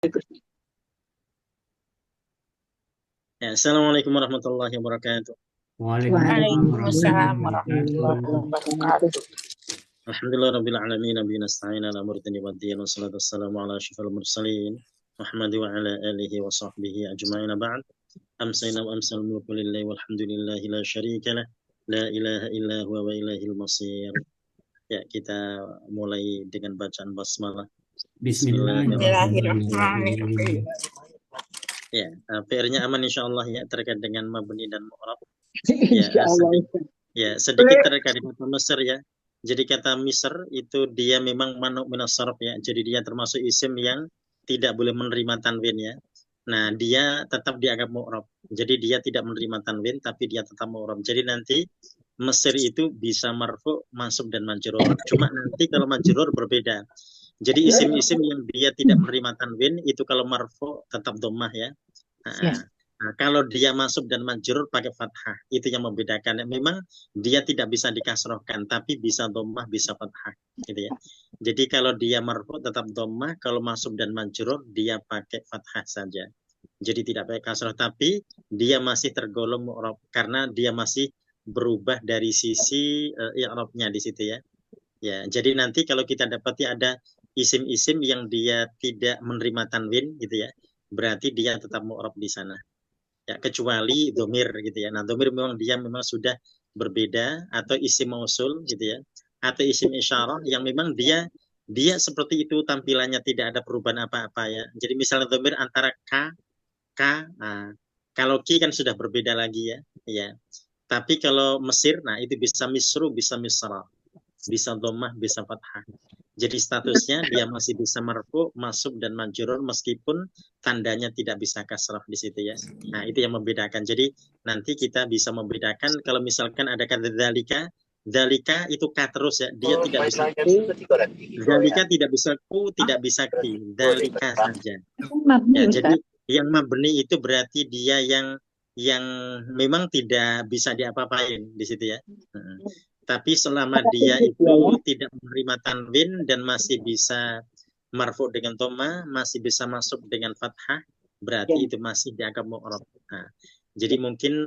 Ya, Assalamualaikum warahmatullahi wabarakatuh. Waalaikumsalam Waalaikumsalam warahmatullahi warahmatullahi wabarakatuh. wabarakatuh. Alhamdulillah rabbil alamin nabi nasta'in ala murdini wa din wassalatu wassalamu ala asyrafil mursalin Muhammad wa ala alihi wa sahbihi ajma'in ba'd. Amsayna wa amsal mulku lillahi walhamdulillahi la syarika lah. La ilaha illa huwa wa ilaihil masir. Ya, kita mulai dengan bacaan basmalah. Bismillahirrahmanirrahim. Bismillahirrahmanirrahim. Ya, PR-nya aman insyaallah ya terkait dengan mabni dan mu'rab. Ya, Insyaallah. sedikit terkait kata Mesir ya. Jadi kata Misr itu dia memang manuk minas sarf ya. Jadi dia termasuk isim yang tidak boleh menerima tanwin ya. Nah, dia tetap dianggap mu'rab. Jadi dia tidak menerima tanwin tapi dia tetap mu'rab. Jadi nanti Mesir itu bisa marfu, mansub dan majrur. Cuma nanti kalau majrur berbeda. Jadi isim-isim yang dia tidak menerima tanwin itu kalau marfu tetap dhammah ya. Ya. Nah, kalau dia masuk dan majrur pakai fathah, itu yang membedakan. Memang dia tidak bisa dikasrohkan, tapi bisa dhammah, bisa fathah, gitu ya. Jadi kalau dia marfu tetap dhammah, kalau masuk dan majrur dia pakai fathah saja. Jadi tidak pakai kasroh, tapi dia masih tergolong mu'rab karena dia masih berubah dari sisi i'rabnya di situ ya. Ya, jadi nanti kalau kita dapati ada isim-isim yang dia tidak menerima tanwin gitu ya, berarti dia tetap mu'rab di sana. Ya, kecuali domir gitu ya. Nah, domir memang dia memang sudah berbeda atau isim mausul gitu ya. Atau isim isyarah yang memang dia seperti itu tampilannya tidak ada perubahan apa-apa ya. Jadi misalnya domir antara K, nah, kalau Ki kan sudah berbeda lagi ya. Ya. Tapi kalau Mesir, nah itu bisa misru, bisa misra, bisa dhammah, bisa fathah. Jadi statusnya dia masih bisa marfu, masuk dan majrur meskipun tandanya tidak bisa kasrah di situ ya. Nah, itu yang membedakan. Jadi nanti kita bisa membedakan kalau misalkan ada kata dzalika, dzalika itu ka terus ya. Dia tidak bisa ku, dzalika tidak bisa ku, tidak bisa ki. Dzalika saja. Ya, jadi yang mabni itu berarti dia yang memang tidak bisa diapa-apain di situ ya. Tapi selama dia itu tidak menerima tanwin dan masih bisa marfu dengan toma, masih bisa masuk dengan fathah, berarti itu masih dianggap mu'rab. Nah, jadi mungkin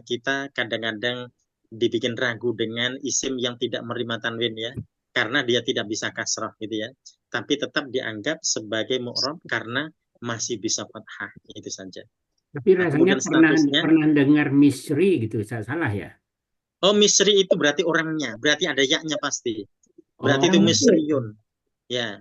kita kadang-kadang dibikin ragu dengan isim yang tidak menerima tanwin ya, karena dia tidak bisa kasrah gitu ya. Tapi tetap dianggap sebagai mu'rab karena masih bisa fathah, itu saja. Tapi Nah, rasanya kemudian pernah statusnya, pernah dengar Misri gitu, salah ya? oh misri itu berarti orangnya, berarti ada yaknya pasti. Berarti itu Oh, misriun. Ya.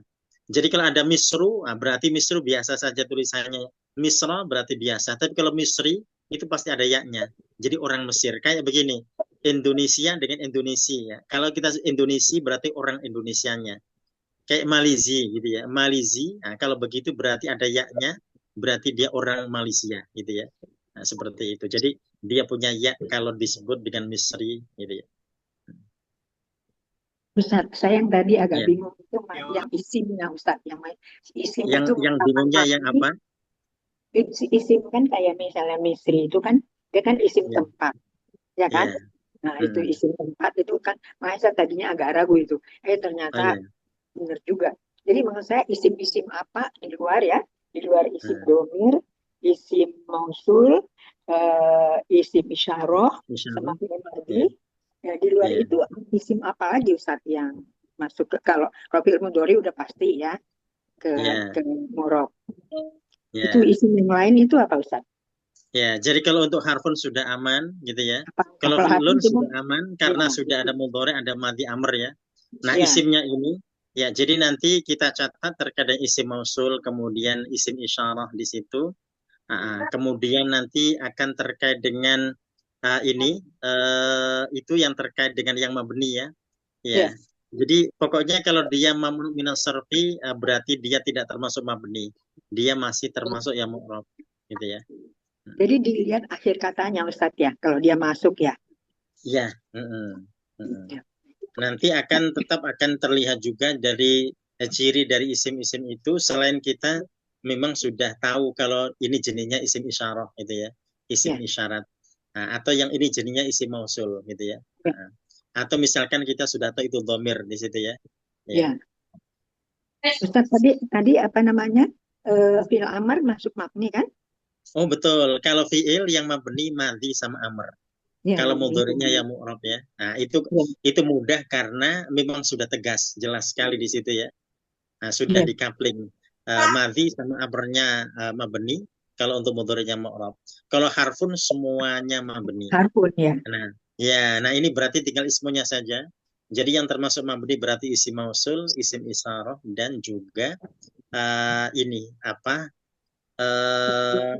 Jadi kalau ada misru, nah berarti misru biasa saja tulisannya. Misra berarti biasa. Tapi kalau misri, itu pasti ada yaknya. Jadi orang Mesir. Kayak begini, Indonesia dengan Indonesia. Kalau kita Indonesia berarti orang Indonesianya. Kayak Malizi gitu ya. Malizi, nah, kalau begitu berarti ada yaknya, berarti dia orang Malaysia gitu ya. Nah, seperti itu. Jadi dia punya yak kalau disebut dengan misri gitu ya. Ustaz, saya yang tadi agak Ya. bingung itu yang isimnya Ustaz, isim itu Yang kapan bingungnya yang mabni, apa? isim kan kayak misalnya Misri itu kan dia kan isim Ya, tempat, ya kan? ya. Nah itu Mm-mm. isim tempat itu kan, makanya saya tadinya agak ragu itu. Oh Ternyata ya. benar juga. Jadi menurut saya isim-isim apa di luar ya, di luar isim Hmm. domir, isim mausul, isim isyarah, sama Insyaallah. fi'il madhi. Ya, Ya, di luar ya, itu isim apa lagi Ustadz yang masuk ke, kalau fi'il mudhari udah pasti ya ya, ke murab. Itu ya. isim yang lain itu apa Ustadz? Ya, jadi kalau untuk harfun sudah aman gitu ya. Kalau Kalau fi'lun itu sudah aman karena ya, sudah ada mudhari, ada madhi amr ya. Nah, ya, isimnya ini ya jadi nanti kita catat terkadang isim mausul, kemudian isim isyarah di situ. Kemudian nanti akan terkait dengan ini itu yang terkait dengan yang mabni ya. Ya. ya. Jadi pokoknya kalau dia mamnu minas sarfi berarti dia tidak termasuk mabni. Dia masih termasuk yang mu'rab gitu ya. Jadi dilihat akhir katanya Ustadz ya, kalau dia masuk ya. Ya, mm-mm, mm-mm. Ya. Nanti akan tetap akan terlihat juga dari ciri dari isim-isim itu selain kita memang sudah tahu kalau ini jenisnya isim isyarah gitu ya, isim Ya. isyarat. Nah, atau yang ini jenisnya isim mausul gitu ya. Ya. Nah, atau misalkan kita sudah tahu itu dhamir di situ ya. Ya. Ya. Ustadz tadi tadi apa namanya? fi'il amar masuk mabni kan? Oh betul, kalau fiil yang mabni madhi sama amr. Ya, Kalau mabni. mudhari'nya ya mu'rab ya. Nah, Ya, itu mudah karena memang sudah tegas, jelas sekali di situ ya. Nah, sudah ya. di coupling madhi sama amrnya mabni kalau untuk mudhari'nya mu'rab. Kalau harfun semuanya mabni. Harfun ya. Nah, nah ini berarti tinggal ismunya saja. Jadi yang termasuk mabni berarti isim mausul, isim isyarah dan juga ini apa? eh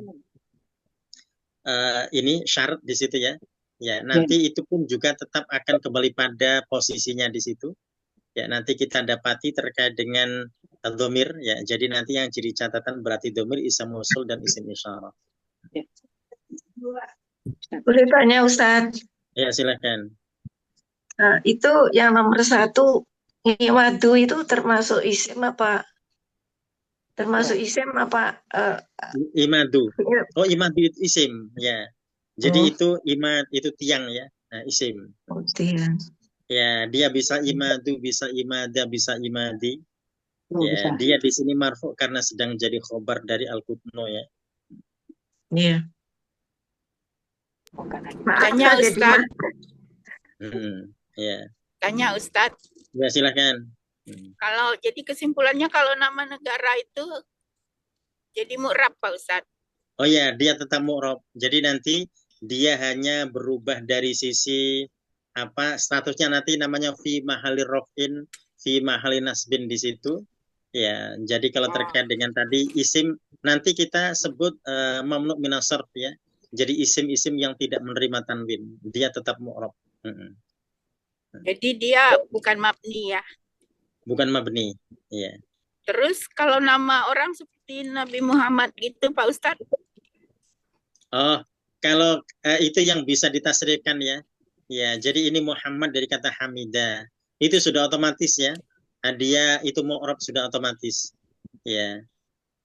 ini syarat di situ ya. Ya, Ya. nanti itu pun juga tetap akan kembali pada posisinya di situ. Ya, nanti kita dapati terkait dengan domir ya. Jadi nanti yang jadi catatan berarti domir, isim mausul dan isim isyarah. Ya. Boleh tanya Ustadz, Ya, silakan. itu yang nomor 1, iwadu itu termasuk isim apa? Termasuk isim apa? Imadu. Fiil? Oh, imadu itu isim ya. Jadi Oh, itu imad itu tiang ya. Nah, isim. dia. Ya, dia bisa imadu, bisa imada, bisa imadi. Oh, Ya, bisa. dia di sini marfu karena sedang jadi khobar dari al-kutno ya. Iya. Oh, karena Maaf Tanya nggak jadi Ustadz, Ya, tanya Ustadz. ya silakan. Kalau jadi kesimpulannya kalau nama negara itu jadi mu'rab Pak Ustadz. Oh ya, dia tetap mu'rab. Jadi nanti dia hanya berubah dari sisi apa statusnya nanti namanya fi mahali rofin, fi mahali nasbin di situ. Ya, jadi kalau terkait dengan tadi isim nanti kita sebut mamnu minas sarf ya. Jadi isim-isim yang tidak menerima tanwin, dia tetap mu'rab. Jadi dia bukan mabni ya. Bukan mabni. Ya. Terus kalau nama orang seperti Nabi Muhammad gitu Pak Ustadz. Oh, kalau itu yang bisa ditasrifkan ya. Ya, jadi ini Muhammad dari kata Hamidah. Itu sudah otomatis ya. Dia itu mu'rab sudah otomatis. Ya.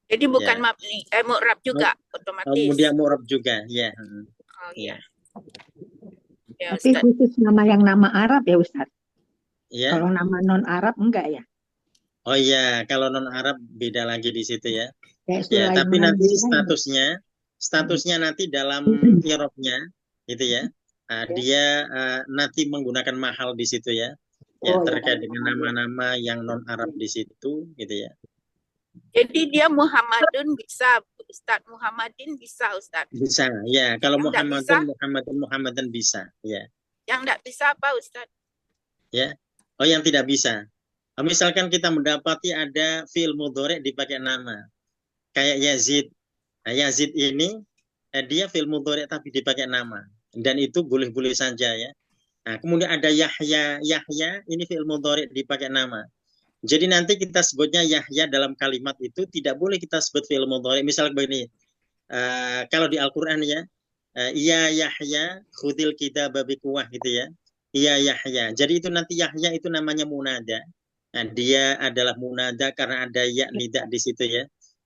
Jadi bukan Ya. mabni, mu'rab juga otomatis. Kemudian mu'rab juga, ya. Oh iya. Ya Tapi Ustadz. khusus nama Arab ya Ustaz. Ya. Kalau nama non Arab enggak ya? Oh iya, kalau non Arab beda lagi di situ ya. Kayak Ya, tapi Sulaiman nanti gitu kan. statusnya nanti dalam i'rabnya gitu ya. Dia nanti menggunakan mahal di situ ya. Ya, Oh, ya. terkait dengan nama-nama yang non Arab di situ gitu ya. Jadi dia Muhammadun bisa, Ustadz. Muhammadin bisa, Ustadz. Bisa, ya. Kalau Yang nggak bisa? Muhammadan bisa, ya. Yang enggak bisa apa, Ustadz? Ya. Oh, yang tidak bisa. Misalkan kita mendapati ada fi'il mudhari dipakai nama. Kayak Yazid. Nah, Yazid ini dia fi'il mudhari tapi dipakai nama. Dan itu boleh-boleh saja ya. Nah, kemudian ada Yahya. Yahya ini fi'il mudhari dipakai nama. Jadi nanti kita sebutnya Yahya dalam kalimat itu tidak boleh kita sebut fi'il mudhari. Misal begini, kalau di Al-Quran ya, iya Yahya khudil kitaba biquwah gitu ya. Iya Yahya. Jadi itu nanti Yahya itu namanya munada. Nah, dia adalah munada karena ada ya nida di situ ya.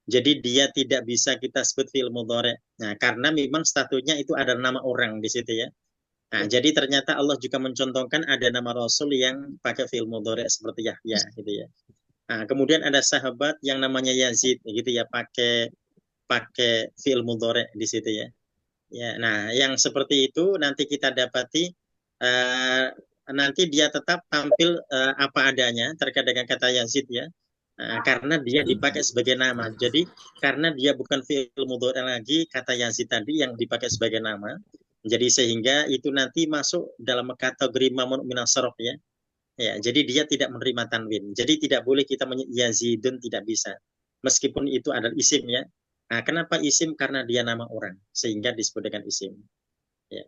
Jadi dia tidak bisa kita sebut fi'il mudhari. Nah, karena memang statusnya itu ada nama orang di situ ya. Nah, jadi ternyata Allah juga mencontohkan ada nama Rasul yang pakai fi'il mudhari seperti Yahya gitu ya. Nah, kemudian ada sahabat yang namanya Yazid gitu ya, pakai fi'il mudhari di situ ya. Ya, nah yang seperti itu nanti kita dapati nanti dia tetap tampil apa adanya terkait dengan kata Yazid ya. Karena dia dipakai sebagai nama. Jadi karena dia bukan fi'il mudhari lagi, kata Yazid tadi yang dipakai sebagai nama. Jadi sehingga itu nanti masuk dalam kategori mamnu minas sarf ya. Ya, jadi dia tidak menerima tanwin. Jadi tidak boleh kita Yazidun, tidak bisa. Meskipun itu adalah isim ya. Nah, kenapa isim? Karena dia nama orang sehingga disebut dengan isim. Ya.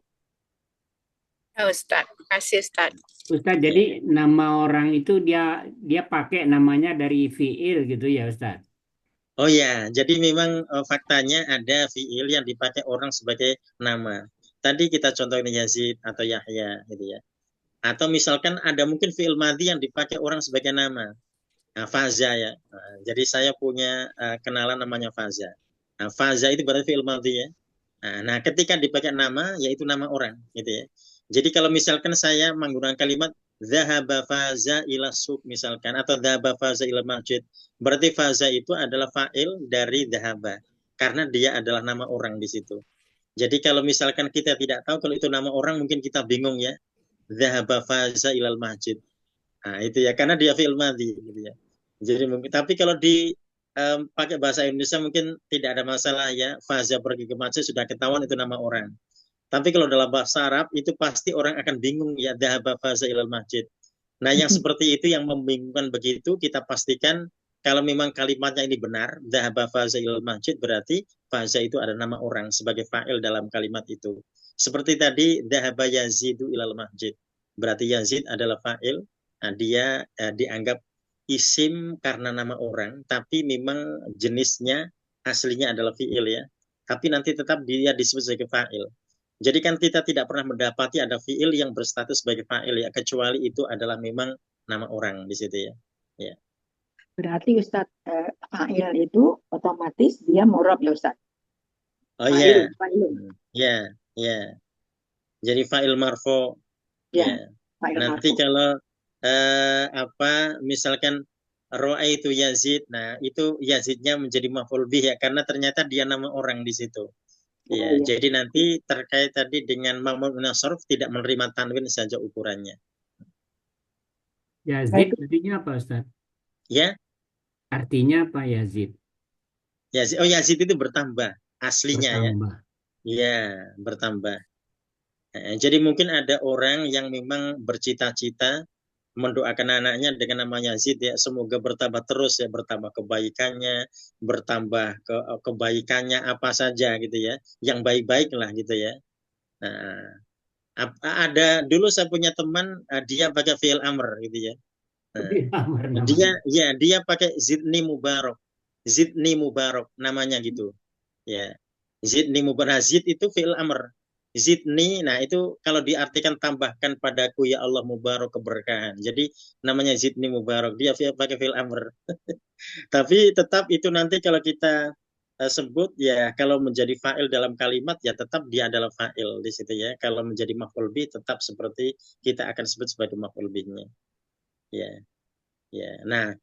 Ya, Ustadz. Kasih Ustadz. Ustadz, jadi nama orang itu dia pakai namanya dari fiil gitu ya Ustadz? Oh ya, jadi memang faktanya ada fiil yang dipakai orang sebagai nama. Tadi kita contohnya Yazid atau Yahya gitu ya. Atau misalkan ada mungkin fiil madhi yang dipakai orang sebagai nama. Nah, Faza ya. Nah, jadi saya punya kenalan namanya Faza. Nah, Faza itu berarti fiil madhi ya. Nah, ketika dipakai nama, yaitu nama orang gitu ya. Jadi kalau misalkan saya menggunakan kalimat Dhahaba faza ila suq misalkan, atau dhahaba faza ila masjid. Berarti faza itu adalah fa'il dari dhahaba. Karena dia adalah nama orang di situ. Jadi kalau misalkan kita tidak tahu kalau itu nama orang, mungkin kita bingung ya. Dhahaba faza ilal masjid. Nah, itu ya, karena dia fi'il madhi gitu ya. Jadi mungkin, tapi kalau pakai bahasa Indonesia mungkin tidak ada masalah ya. Faza pergi ke masjid sudah ketahuan itu nama orang. Tapi kalau dalam bahasa Arab itu pasti orang akan bingung ya, dhahaba faza ilal masjid. Nah, yang seperti itu yang membingungkan begitu, kita pastikan kalau memang kalimatnya ini benar, dhahaba faza ilal masjid, berarti faza itu ada nama orang sebagai fa'il dalam kalimat itu. Seperti tadi, dhahaba yazidu ilal masjid. Berarti Yazid adalah fa'il. Nah, dia dianggap isim karena nama orang, tapi memang jenisnya aslinya adalah fi'il ya. Tapi nanti tetap dia disebut sebagai fa'il. Jadi kan kita tidak pernah mendapati ada fi'il yang berstatus sebagai fa'il ya, kecuali itu adalah memang nama orang di situ ya. Ya. Berarti Ustadz, fa'il itu otomatis dia mu'rab ya Ustadz. Oh iya. Fa'il. Ya, ya. Jadi fa'il marfu. Ya, Ya. fa'il Nanti marfu. kalau misalkan Ra'aitu Yazid, nah itu Yazidnya menjadi maf'ul bih ya, karena ternyata dia nama orang di situ. Ya, iya. jadi nanti terkait tadi dengan ma'mul min as-sarf tidak menerima tanwin saja ukurannya. Yazid artinya apa, Ustaz? Ya, Artinya apa Yazid? Yazid. Oh, Yazid itu bertambah aslinya Bertambah. ya. Ya, bertambah. Jadi mungkin ada orang yang memang bercita-cita mendoakan anaknya dengan nama Yazid ya, semoga bertambah terus ya, bertambah kebaikannya, bertambah kebaikannya apa saja gitu ya, yang baik-baik lah gitu ya. Nah, ada dulu saya punya teman, dia pakai fi'il amr gitu ya. Nah, dia pakai Zidni Mubarak namanya gitu ya. Zidni Mubarak, Zid itu fi'il amr. Zidni, nah itu kalau diartikan tambahkan padaku ya Allah mubarak keberkahan. Jadi namanya Zidni Mubarak, dia pakai fi'il amr. Tapi tetap itu nanti kalau kita sebut ya, kalau menjadi fa'il dalam kalimat ya tetap dia adalah fa'il di situ ya. Kalau menjadi maf'ul bih tetap seperti kita akan sebut sebagai maf'ul bihnya. Ya. Ya. Nah,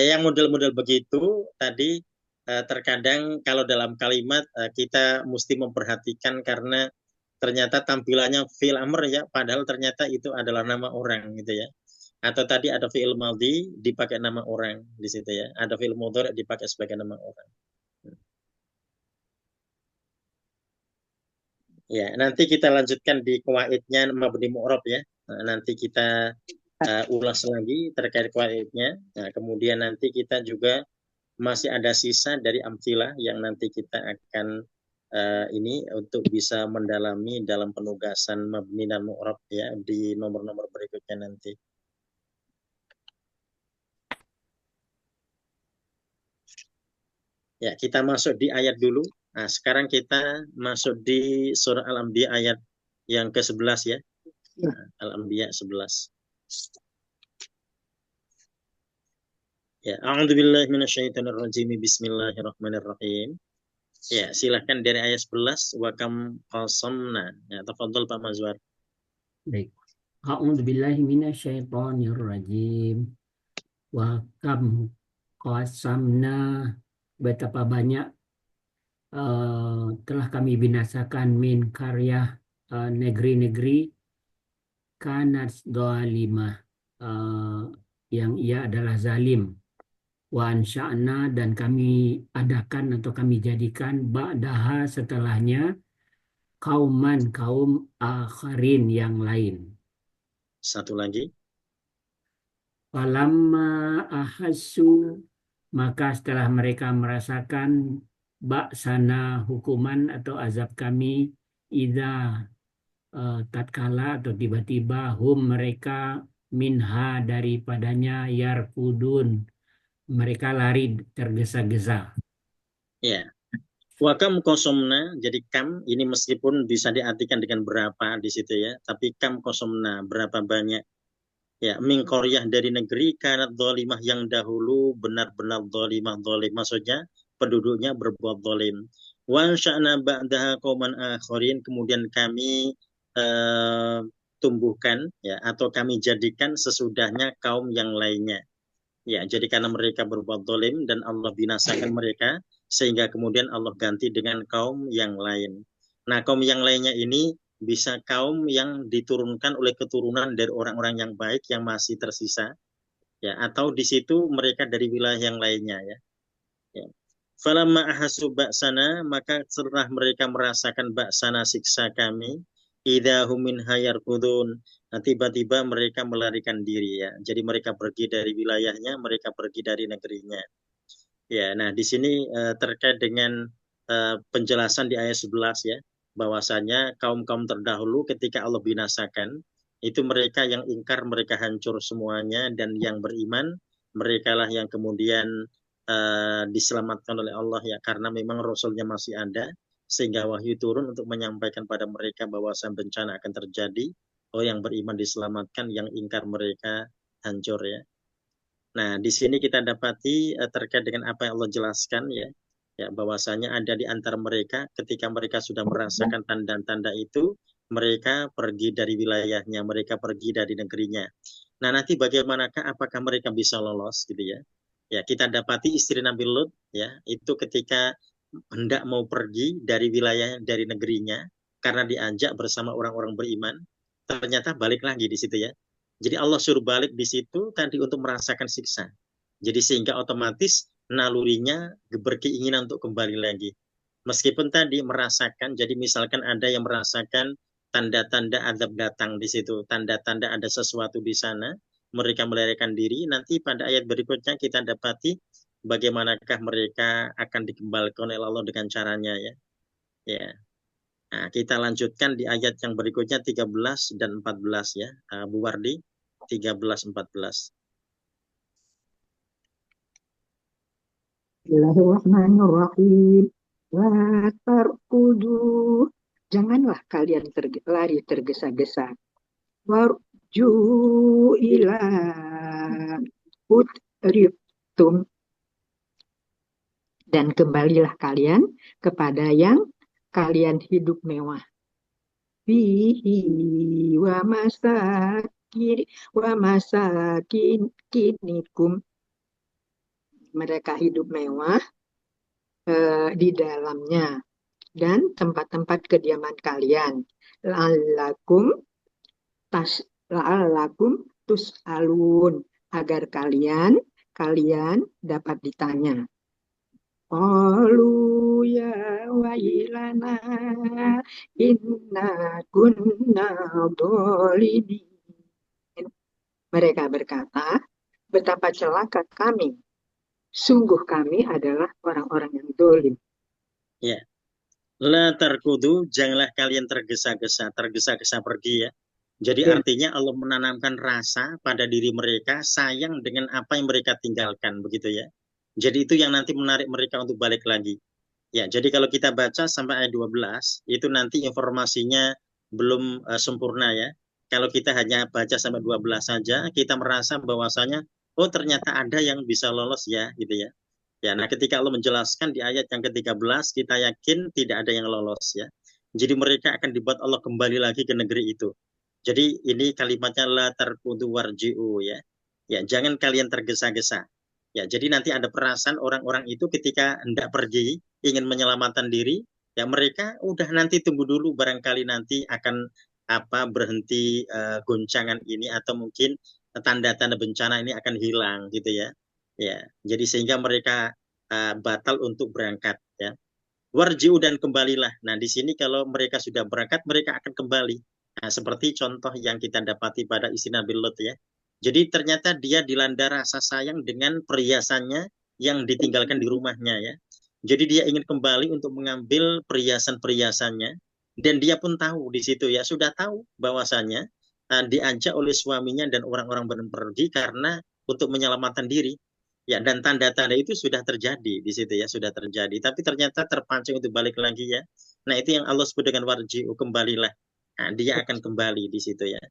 yang model-model begitu tadi terkadang kalau dalam kalimat kita mesti memperhatikan karena ternyata tampilannya fi'il amr ya, padahal ternyata itu adalah nama orang gitu ya. Atau tadi ada fi'il madhi dipakai nama orang di situ ya. Ada fi'il mudhari dipakai sebagai nama orang. Ya, nanti kita lanjutkan di qawaidnya mabni mu'rab ya. Nah, nanti kita ulas lagi terkait qawaidnya. Nah, kemudian nanti kita juga masih ada sisa dari amtilah yang nanti kita akan ini untuk bisa mendalami dalam penugasan mabni dan mu'rab ya di nomor-nomor berikutnya nanti. Ya, kita masuk di ayat dulu. Nah, sekarang kita masuk di surah Al-Anbiya ayat yang ke-11 ya. Nah, Al-Anbiya 11. Ya, a'udzubillahi minasyaitonirrajim. Bismillahirrahmanirrahim. Ya, silahkan dari ayat 11 wa kam qasamna. Ya, tafadhol Pak Mazwar. Baik. A'udzubillahi minasyaitonirrajim. Wa kam qasamna, betapa banyak telah kami binasakan min karya negeri-negeri kanat zalimah, yang ia adalah zalim. Wa ansha'na, dan kami adakan atau kami jadikan ba'daha, setelahnya, kaum akharin yang lain. Satu lagi. Falamma ahassu, maka setelah mereka merasakan ba'sana, hukuman atau azab kami, idza tatkala atau tiba-tiba, hum mereka, minha daripadanya, yarkudun mereka lari tergesa-gesa. Ya. Wa kam qasomna, jadi kam ini meskipun bisa diartikan dengan berapa di situ ya, tapi kam qasomna berapa banyak. Ya, min qaryah dari negeri kanat zalimah yang dahulu benar-benar zalimah, maksudnya penduduknya berbuat zalim. Wa ansha'na ba'daha qauman akharin, kemudian kami tumbuhkan ya atau kami jadikan sesudahnya kaum yang lainnya. Ya, jadi karena mereka berbuat zalim dan Allah binasakan mereka, sehingga kemudian Allah ganti dengan kaum yang lain. Nah, kaum yang lainnya ini bisa kaum yang diturunkan oleh keturunan dari orang-orang yang baik yang masih tersisa, ya, atau di situ mereka dari wilayah yang lainnya, ya. Ya. Falamma ahasu ba'sana, maka setelah mereka merasakan ba'sana siksa kami, idahum minha yarkudun. Nah, tiba-tiba mereka melarikan diri ya. Jadi mereka pergi dari wilayahnya, mereka pergi dari negerinya. Ya, nah di sini terkait dengan penjelasan di ayat 11 ya, bahwasanya kaum-kaum terdahulu ketika Allah binasakan, itu mereka yang ingkar, mereka hancur semuanya, dan yang beriman, merekalah yang kemudian diselamatkan oleh Allah ya, karena memang Rasulnya masih ada, sehingga wahyu turun untuk menyampaikan pada mereka bahwasan bencana akan terjadi. Oh, yang beriman diselamatkan, yang ingkar mereka hancur ya. Nah, di sini kita dapati terkait dengan apa yang Allah jelaskan ya, ya bahwasanya ada di antara mereka ketika mereka sudah merasakan tanda-tanda itu, mereka pergi dari wilayahnya, mereka pergi dari negerinya. Nah, nanti bagaimanakah apakah mereka bisa lolos gitu ya? Ya, kita dapati istri Nabi Lut ya, itu ketika hendak mau pergi dari wilayah dari negerinya karena diajak bersama orang-orang beriman, ternyata balik lagi di situ ya. Jadi Allah suruh balik di situ tadi untuk merasakan siksa. Jadi sehingga otomatis nalurinya berkeinginan untuk kembali lagi. Meskipun tadi merasakan, jadi misalkan ada yang merasakan tanda-tanda azab datang di situ, tanda-tanda ada sesuatu di sana, mereka melarikan diri. Nanti pada ayat berikutnya kita dapati bagaimanakah mereka akan dikembalikan oleh Allah dengan caranya ya. Ya. Nah, kita lanjutkan di ayat yang berikutnya 13 dan 14 ya. Bu Wardi 13 14. Bismillahirrahmanirrahim. La tarkudu. Janganlah kalian lari tergesa-gesa. Warju ila utriftum. Dan kembalilah kalian kepada yang kalian hidup mewah. Fihi wa masakin kinikum. Mereka hidup mewah di dalamnya dan tempat-tempat kediaman kalian. La'allakum tus'alun, agar kalian dapat ditanya. Qalu ya wailana inna kunna dhalimin. Mereka berkata, betapa celaka kami. Sungguh kami adalah orang-orang yang dolim. Ya. La tarkudu, janganlah kalian tergesa-gesa pergi ya. Jadi artinya Allah menanamkan rasa pada diri mereka, sayang dengan apa yang mereka tinggalkan begitu ya. Jadi itu yang nanti menarik mereka untuk balik lagi. Ya, jadi kalau kita baca sampai ayat 12, itu nanti informasinya belum sempurna ya. Kalau kita hanya baca sampai 12 saja, kita merasa bahwasanya oh ternyata ada yang bisa lolos ya gitu ya. Ya, nah ketika Allah menjelaskan di ayat yang ke-13, kita yakin tidak ada yang lolos ya. Jadi mereka akan dibuat Allah kembali lagi ke negeri itu. Jadi ini kalimatnya la tarkudu warji'u ya. Ya, jangan kalian tergesa-gesa. Ya, jadi nanti ada perasaan orang-orang itu ketika hendak pergi, ingin menyelamatkan diri, ya mereka udah nanti tunggu dulu barangkali nanti akan berhenti goncangan ini atau mungkin tanda-tanda bencana ini akan hilang gitu ya. Ya, jadi sehingga mereka batal untuk berangkat ya. Warji'u dan kembalilah. Nah, di sini kalau mereka sudah berangkat, mereka akan kembali. Nah, seperti contoh yang kita dapati pada istri Nabi Lut ya. Jadi ternyata dia dilanda rasa sayang dengan perhiasannya yang ditinggalkan di rumahnya ya. Jadi dia ingin kembali untuk mengambil perhiasan-perhiasannya dan dia pun tahu di situ ya, sudah tahu bahwasannya diajak oleh suaminya dan orang-orang pergi karena untuk menyelamatkan diri. Ya, dan tanda-tanda itu sudah terjadi di situ ya, sudah terjadi. Tapi ternyata terpancing untuk balik lagi ya. Nah, itu yang Allah sebut dengan warji'u, kembalilah. Nah, dia akan kembali di situ ya.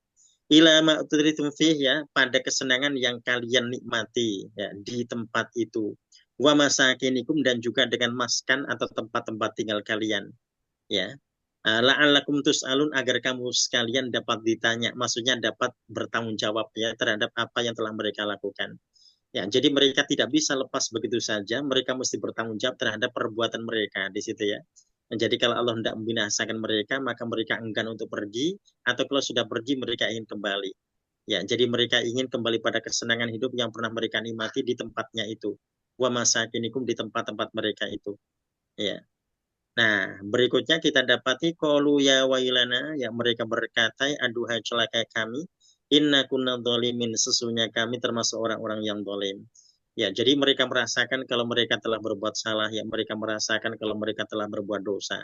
Ila ma'turitum fih ya, pada kesenangan yang kalian nikmati ya di tempat itu. Wa masakinikum, dan juga dengan maskan atau tempat-tempat tinggal kalian. Ya. La'allakum tus'alun, agar kamu sekalian dapat ditanya, maksudnya dapat bertanggung jawab ya terhadap apa yang telah mereka lakukan. Ya, jadi mereka tidak bisa lepas begitu saja, mereka mesti bertanggung jawab terhadap perbuatan mereka di situ ya. Jadi kalau Allah tidak membinasakan mereka, maka mereka enggan untuk pergi, atau kalau sudah pergi mereka ingin kembali. Ya, jadi mereka ingin kembali pada kesenangan hidup yang pernah mereka nikmati di tempatnya itu. Wa masakinikum, di tempat-tempat mereka itu. Ya. Nah, berikutnya kita dapati qalu ya wailana, ya mereka berkata, aduhai celaka kami, inna kunna dzalimin, sesungguhnya kami termasuk orang-orang yang zalim. Ya, jadi mereka merasakan kalau mereka telah berbuat salah, ya mereka merasakan kalau mereka telah berbuat dosa.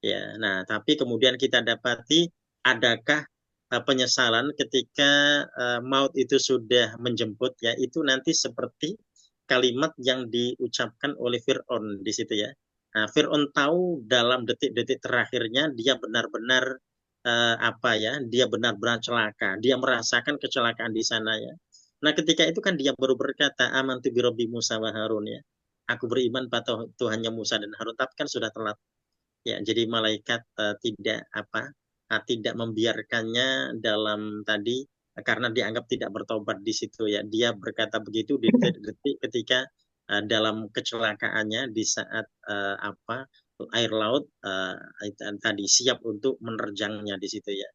Ya, nah tapi kemudian kita dapati adakah penyesalan ketika maut itu sudah menjemput, ya itu nanti seperti kalimat yang diucapkan oleh Fir'aun di situ ya. Nah, Fir'aun tahu dalam detik-detik terakhirnya dia benar-benar dia benar-benar celaka. Dia merasakan kecelakaan di sana ya. Nah, ketika itu kan dia baru berkata, amantu bi Rabbi Musa wa Harun ya. Aku beriman pada Tuhannya Musa dan Harun, tapi kan sudah telat. Ya, jadi malaikat tidak membiarkannya dalam tadi karena dianggap tidak bertobat di situ ya. Dia berkata begitu di detik ketika dalam kecelakaannya di saat air laut tadi siap untuk menerjangnya di situ ya.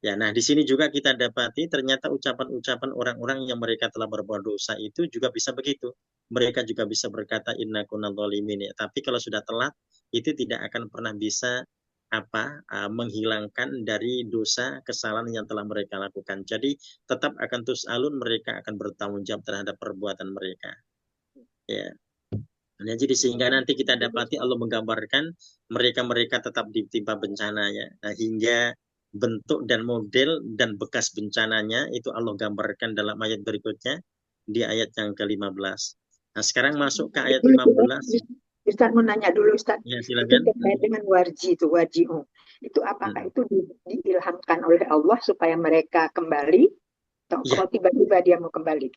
Ya, nah di sini juga kita dapati ternyata ucapan-ucapan orang-orang yang mereka telah berbuat dosa itu juga bisa begitu. Mereka juga bisa berkata inna kunna dzalimin ya. Tapi kalau sudah telat itu tidak akan pernah bisa menghilangkan dari dosa kesalahan yang telah mereka lakukan. Jadi tetap akan tus'alun, mereka akan bertanggung jawab terhadap perbuatan mereka. Ya. Nah, jadi sehingga nanti kita dapati Allah menggambarkan mereka-mereka tetap ditimpa bencana ya. Nah, hingga bentuk dan model dan bekas bencananya itu Allah gambarkan dalam ayat berikutnya di ayat yang ke-15. Nah, sekarang masuk ke ayat 15. Ustaz mau nanya dulu Ustaz. Ya, Itu silakan. terkait dengan warji'u. Itu apakah itu diilhamkan oleh Allah supaya mereka kembali? Atau Ya. kalau tiba-tiba dia mau kembali?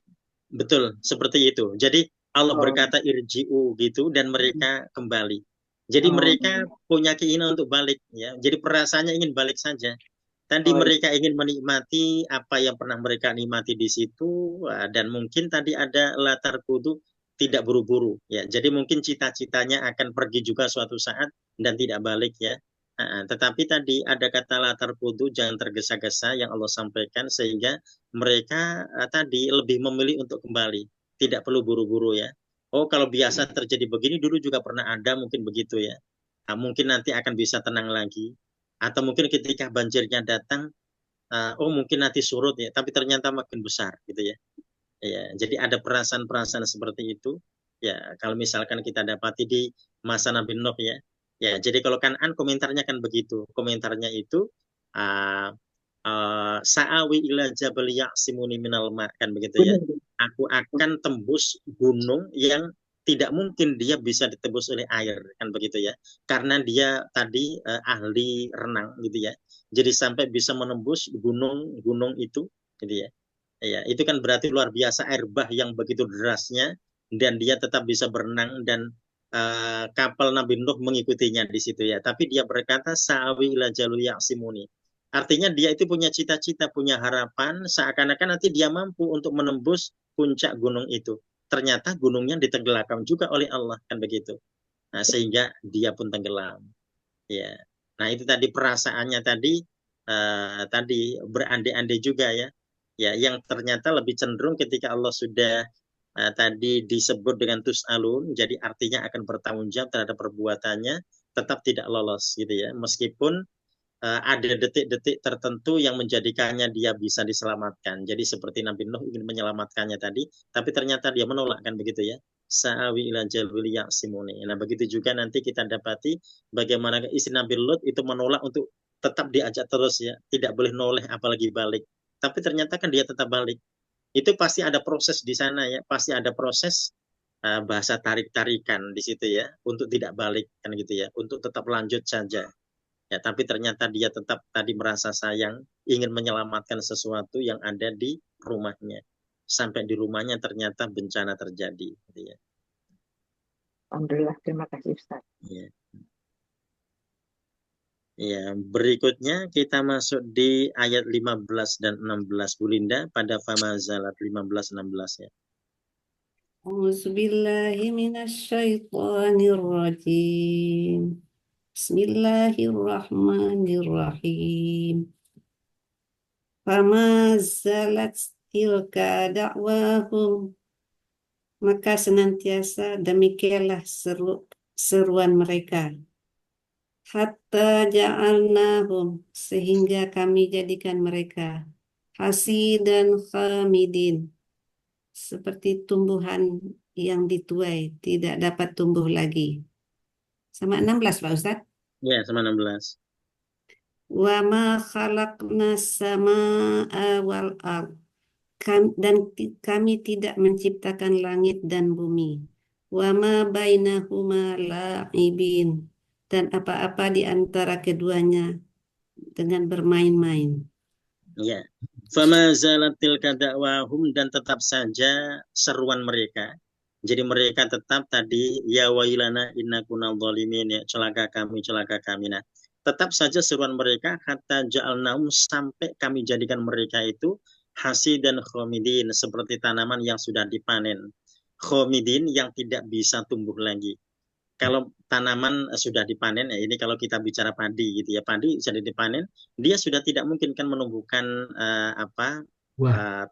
Betul, seperti itu. Jadi Allah berkata irji'u gitu dan mereka kembali. Jadi mereka punya keinginan untuk balik ya. Jadi perasaannya ingin balik saja. Tadi mereka ingin menikmati apa yang pernah mereka nikmati di situ dan mungkin tadi ada latar kudu tidak buru-buru ya. Jadi mungkin cita-citanya akan pergi juga suatu saat dan tidak balik ya. Tetapi tadi ada kata latar kudu jangan tergesa-gesa yang Allah sampaikan sehingga mereka tadi lebih memilih untuk kembali. Tidak perlu buru-buru ya. Oh, kalau biasa terjadi begini dulu juga pernah ada mungkin begitu ya. Nah, mungkin nanti akan bisa tenang lagi. Atau mungkin ketika banjirnya datang, mungkin nanti surut ya, tapi ternyata makin besar gitu ya. Ya, jadi ada perasaan-perasaan seperti itu. Ya, kalau misalkan kita dapati di masa Nabi Nuh ya. Ya, jadi kalau Kan'an komentarnya kan begitu. Komentarnya itu sa'awi ila jabal ya'simuni minal ma, kan begitu ya. Aku akan tembus gunung yang tidak mungkin dia bisa ditembus oleh air, kan begitu ya. Karena dia tadi ahli renang gitu ya. Jadi sampai bisa menembus gunung-gunung itu gitu ya. Ya, itu kan berarti luar biasa air bah yang begitu derasnya dan dia tetap bisa berenang dan kapal Nabi Nuh mengikutinya di situ ya. Tapi dia berkata sa'awi ila jalul ya'simuni. Artinya dia itu punya cita-cita, punya harapan, seakan-akan nanti dia mampu untuk menembus puncak gunung itu. Ternyata gunungnya ditenggelamkan juga oleh Allah, kan begitu. Nah, sehingga dia pun tenggelam. Ya. Nah, itu tadi perasaannya tadi berandai-andai juga ya. Ya, yang ternyata lebih cenderung ketika Allah sudah tadi disebut dengan tus'alun, jadi artinya akan bertanggung jawab terhadap perbuatannya, tetap tidak lolos gitu ya. Meskipun ada detik-detik tertentu yang menjadikannya dia bisa diselamatkan. Jadi seperti Nabi Nuh ingin menyelamatkannya tadi, tapi ternyata dia menolak, kan begitu ya. Sa'awi ila jalwil ya'simuni. Nah, begitu juga nanti kita dapati bagaimana istri Nabi Lut itu menolak untuk tetap diajak terus ya, tidak boleh noleh apalagi balik. Tapi ternyata kan dia tetap balik. Itu pasti ada proses di sana ya, pasti ada proses bahasa tarik-tarikan di situ ya, untuk tidak balik kan gitu ya, untuk tetap lanjut saja. Ya, tapi ternyata dia tetap tadi merasa sayang, ingin menyelamatkan sesuatu yang ada di rumahnya. Sampai di rumahnya ternyata bencana terjadi. Gitu ya. Alhamdulillah, terima kasih Ustaz. Ya. Ya, berikutnya kita masuk di ayat 15 dan 16 Bu Linda pada famazalat 15 16 ya. A'udzubillahi minasyaitonirrajim. Bismillahirrahmanirrahim. Fama zalat tilka da'wahum. Maka senantiasa demikianlah seruan mereka. Hatta ja'alnahum, sehingga kami jadikan mereka hasidan khamidin, seperti tumbuhan yang dituai, tidak dapat tumbuh lagi. Sama 16 Pak Ustadz. Ya, sama 16. Wa ma khalaqna samaa wal ard, dan kami tidak menciptakan langit dan bumi. Wa ma bainahuma la'ibin, dan apa-apa di antara keduanya dengan bermain-main. Ya. Fama zalat tilka da'wahum, dan tetap saja seruan mereka. Jadi mereka tetap tadi ya wailana inna kunal zalimin, ya celaka kami. Nah, tetap saja seruan mereka hatta ja'alnahum, sampai kami jadikan mereka itu hasidan khomidin, seperti tanaman yang sudah dipanen. Khomidin, yang tidak bisa tumbuh lagi. Kalau tanaman sudah dipanen, ya ini kalau kita bicara padi gitu ya, padi sudah dipanen, dia sudah tidak mungkin kan menumbuhkan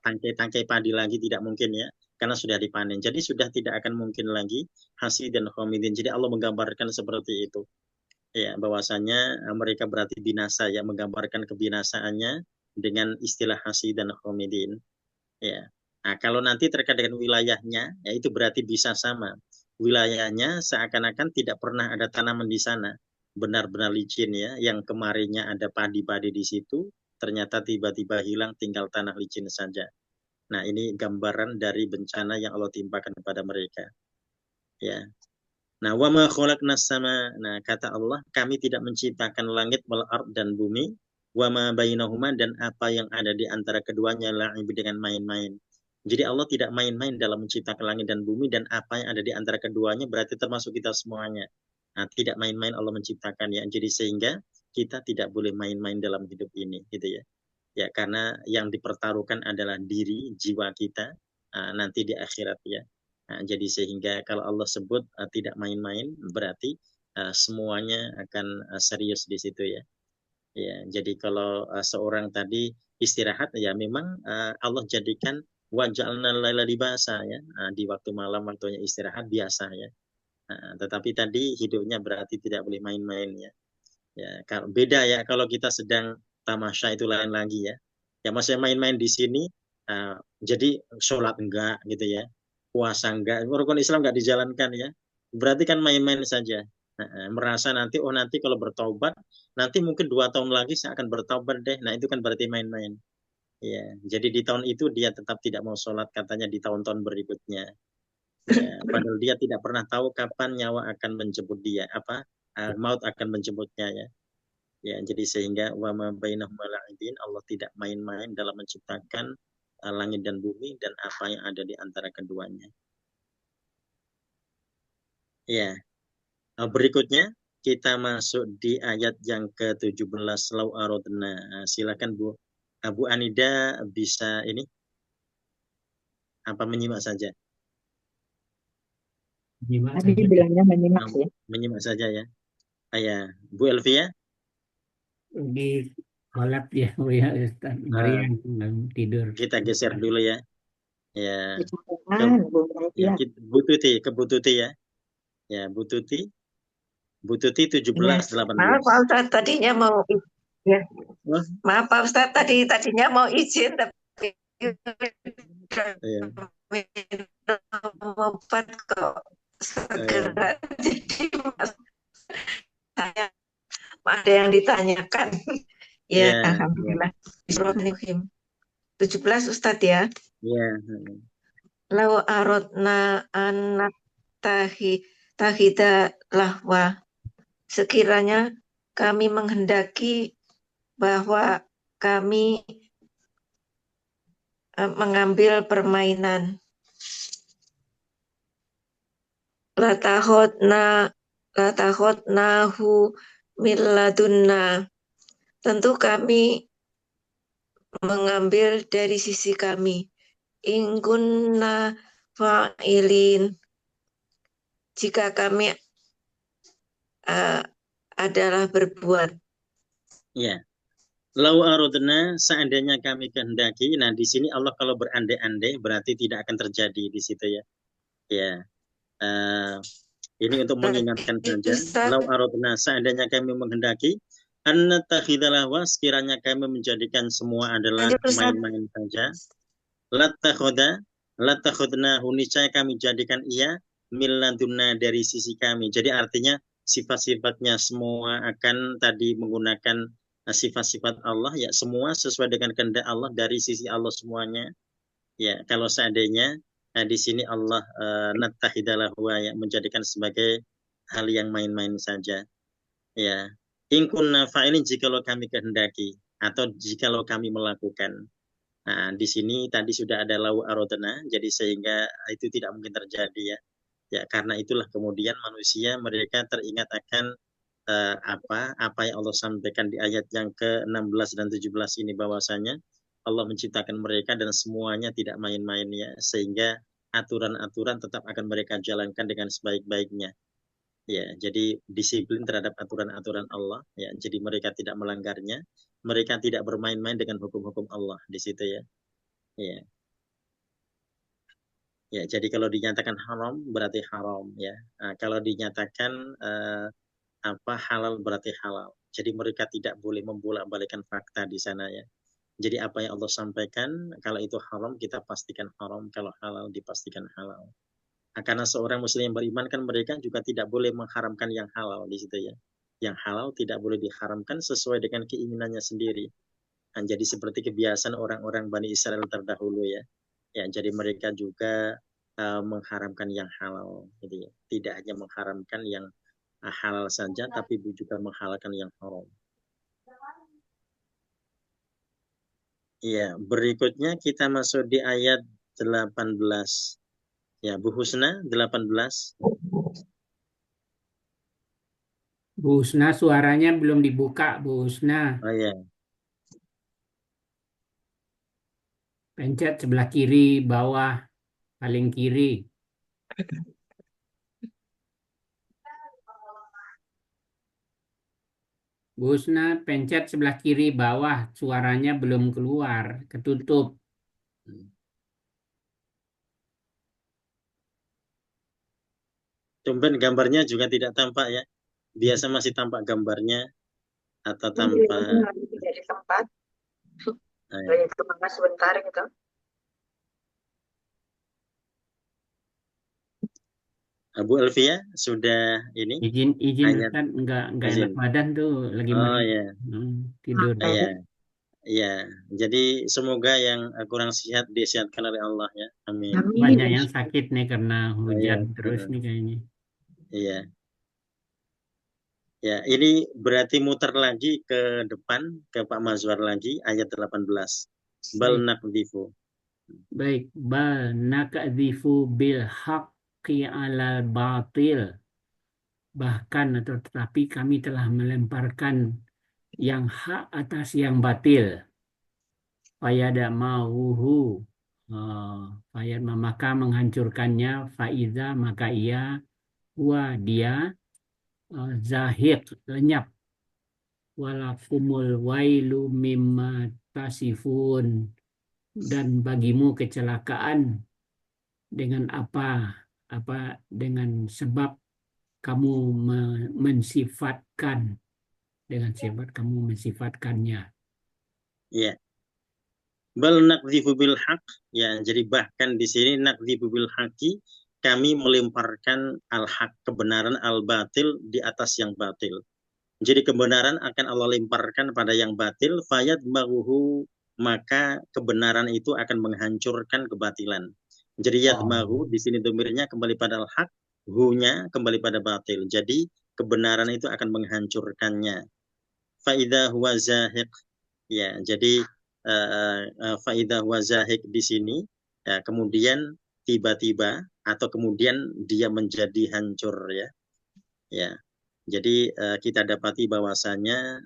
tangkai-tangkai padi lagi, tidak mungkin ya, karena sudah dipanen. Jadi sudah tidak akan mungkin lagi hasil dan khomidin. Jadi Allah menggambarkan seperti itu. Ya, bahwasanya mereka berarti binasa, ya, menggambarkan kebinasaannya dengan istilah hasil dan khomidin. Ya. Nah, kalau nanti terkait dengan wilayahnya, ya itu berarti bisa sama. Wilayahnya seakan-akan tidak pernah ada tanaman di sana. Benar-benar licin ya, yang kemarinnya ada padi-padi di situ, ternyata tiba-tiba hilang, tinggal tanah licin saja. Nah, ini gambaran dari bencana yang Allah timpakan kepada mereka. Ya. Nah, wa ma khalaqnas sama. Nah, kata Allah, kami tidak menciptakan langit wal ard dan bumi, wa ma bainahuma, dan apa yang ada di antara keduanya la'ib, dengan main-main. Jadi Allah tidak main-main dalam menciptakan langit dan bumi, dan apa yang ada di antara keduanya berarti termasuk kita semuanya. Nah, tidak main-main Allah menciptakan ya. Jadi sehingga kita tidak boleh main-main dalam hidup ini gitu ya. Ya, karena yang dipertaruhkan adalah diri, jiwa kita nanti di akhirat ya. Nah, jadi sehingga kalau Allah sebut tidak main-main, berarti semuanya akan serius di situ ya. Ya, jadi kalau seorang tadi istirahat, ya memang Allah jadikan waja'alna laila libasa ya, di waktu malam waktunya istirahat biasa ya. Tetapi tadi hidupnya berarti tidak boleh main-main ya. Ya, kalau beda ya, kalau kita sedang tamasya itu lain lagi ya. Ya masih main-main di sini, jadi sholat enggak gitu ya, puasa enggak, rukun Islam enggak dijalankan ya. Berarti kan main-main saja. Merasa nanti nanti kalau bertobat, nanti mungkin 2 tahun lagi saya akan bertobat deh. Nah itu kan berarti main-main. Ya, jadi di tahun itu dia tetap tidak mau sholat, katanya di tahun-tahun berikutnya. Ya, padahal dia tidak pernah tahu kapan nyawa akan menjemput dia, maut akan menjemputnya ya. Ya, jadi sehingga wa ma bainahum la'ibin, Allah tidak main-main dalam menciptakan langit dan bumi dan apa yang ada di antara keduanya. Ya. Berikutnya kita masuk di ayat yang ke-17 lau aradna. Silakan Bu Bu Anida bisa ini menyimak saja. Menyimak Tadi saja. bilangnya menyimak ya. Menyimak saja ya. Ya, Bu Elvia. Di kolab ya, Bu ya, Ustaz. Marian tidur. Kita geser dulu ya. Ya. Dicatatkan, Bu Ya, Elvia. Bu Tuti ya. Ya, Bu Tuti 17 Ya. 18. Maaf Pak Ustadz, tadinya mau ya. Oh, Maaf Pak Ustadz, tadinya mau izin tapi iya. obat kok segera. Jadi saya ada yang ditanyakan. Ya, Ya, alhamdulillah. Bismillahirrahmanirrahim. 17 Ustadz ya. ya. Lau arodna anak tahida lahwa. Sekiranya kami menghendaki bahwa kami mengambil permainan. Latahotnahu milladunna. Tentu kami mengambil dari sisi kami. In kunna fa'ilin. Jika kami adalah berbuat. Ya. Lau aradna, seandainya kami kehendaki. Nah, di sini Allah kalau berandai-andai berarti tidak akan terjadi di situ ya. Ya. Ini untuk mengingatkan saja. Lau aradna, seandainya kami menghendaki, an-nattakhidha lahwa, sekiranya kami menjadikan semua adalah main-main saja. Latakhudna, niscaya kami jadikan ia milladunna, dari sisi kami. Jadi artinya sifat-sifatnya semua akan tadi menggunakan sifat-sifat Allah, ya semua sesuai dengan kehendak Allah, dari sisi Allah semuanya. Ya, kalau seandainya di sini Allah nattahidalahu, ya menjadikan sebagai hal yang main-main saja. Ya, in kunna fa'ilin, jikalau kami kehendaki atau jikalau kami melakukan. Nah, di sini tadi sudah ada lau aradna, jadi sehingga itu tidak mungkin terjadi ya. Ya, karena itulah kemudian manusia mereka teringat akan apa yang Allah sampaikan di ayat yang ke-16 dan 17 ini, bahwasanya Allah menciptakan mereka dan semuanya tidak main-main ya, sehingga aturan-aturan tetap akan mereka jalankan dengan sebaik-baiknya. Ya, jadi disiplin terhadap aturan-aturan Allah ya, jadi mereka tidak melanggarnya, mereka tidak bermain-main dengan hukum-hukum Allah di situ ya. Ya. Ya, jadi kalau dinyatakan haram berarti haram ya. Nah, kalau dinyatakan halal berarti halal. Jadi mereka tidak boleh membolak-balikan fakta di sana ya. Jadi apa yang Allah sampaikan, kalau itu haram kita pastikan haram, kalau halal dipastikan halal. Nah, karena seorang muslim yang beriman kan mereka juga tidak boleh mengharamkan yang halal di situ ya. Yang halal tidak boleh diharamkan sesuai dengan keinginannya sendiri. Nah, jadi seperti kebiasaan orang-orang Bani Israel terdahulu ya. Ya, jadi mereka juga mengharamkan yang halal gitu ya. Tidak hanya mengharamkan yang halal saja, tapi juga menghalalkan yang haram. Ya, berikutnya kita masuk di ayat 18. Ya, Bu Husna 18. Bu Husna, suaranya belum dibuka, Bu Husna. Oh ya. Pencet sebelah kiri, bawah, paling kiri. Bu Husna, pencet sebelah kiri bawah, suaranya belum keluar, ketutup. Tumben gambarnya juga tidak tampak ya. Biasa masih tampak gambarnya atau tanpa. Tidak di tempat. Nah, Lagi kemana sebentar gitu. Bu Elvia sudah ini Izin ayat Ustaz, enggak izin. enak badan tuh, lagi Oh ya. tidur. Ya. Ya, jadi semoga yang kurang sehat disehatkan oleh Allah ya. Amin. Banyak yang sakit nih karena hujan Iya, terus nih kayaknya. Iya. Ya, ini berarti muter lagi ke depan ke Pak Mazwar lagi ayat 18. Bal naqdhifu. Baik, bal naqdhifu bil haqqi alal batil. Bahkan atau tetapi kami telah melemparkan yang hak atas yang batil. Fayada mauhu, maka menghancurkannya. Faiza, maka ia, dia zahiq, lenyap. Walakumul wailu mimma tasifun, dan bagimu kecelakaan dengan apa dengan sebab kamu mensifatkan, dengan sifat kamu mensifatkannya. Ya. Bal naqdhifu bil haqq, ya, jadi bahkan di sini naqdhifu bil haqqi, kami melemparkan al-haq, kebenaran, al-batil di atas yang batil. Jadi kebenaran akan Allah lemparkan pada yang batil, fayad maruhu, maka kebenaran itu akan menghancurkan kebatilan. Jadi yadmahu di sini domirnya kembali pada al-haq, hu-nya kembali pada batil. Jadi kebenaran itu akan menghancurkannya. Faida huwa zahiq, ya, jadi faida huwa zahiq di sini ya, kemudian tiba-tiba atau kemudian dia menjadi hancur ya. Ya. Jadi kita dapati bahwasanya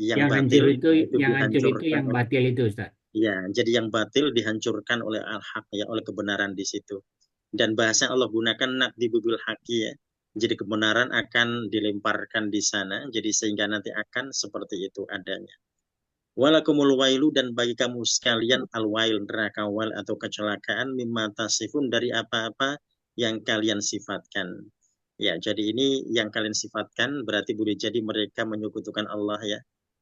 yang Yang hancur batil itu, itu yang hancur itu dihancurkan yang oleh, batil itu, Ustaz. ya, jadi yang batil dihancurkan oleh al-haq, ya, oleh kebenaran di situ. Dan bahasa yang Allah gunakan nakdibu bil haqi, ya. Jadi kebenaran akan dilemparkan di sana, jadi sehingga nanti akan seperti itu adanya. Walakumul wailu, dan bagi kamu sekalian al-wail, neraka wail atau kecelakaan, mimma tasifun, dari apa-apa yang kalian sifatkan. Ya, jadi ini yang kalian sifatkan berarti boleh jadi mereka menyekutukan Allah, ya.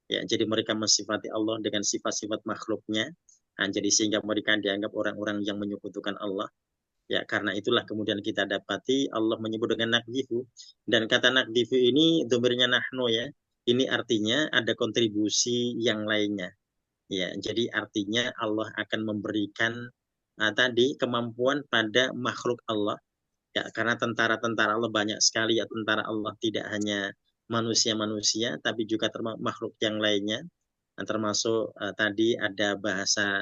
Ya, jadi mereka mensifati Allah dengan sifat-sifat makhluknya. Nah, jadi sehingga mereka dianggap orang-orang yang menyekutukan Allah. Ya, karena itulah kemudian kita dapati Allah menyebut dengan nakdifu. Dan kata nakdifu ini domirnya nahnu, ya. Ini artinya ada kontribusi yang lainnya. Ya, jadi artinya Allah akan memberikan tadi kemampuan pada makhluk Allah. Ya, karena tentara-tentara Allah banyak sekali, ya. Tentara Allah tidak hanya manusia-manusia, tapi juga makhluk yang lainnya. Termasuk tadi ada bahasa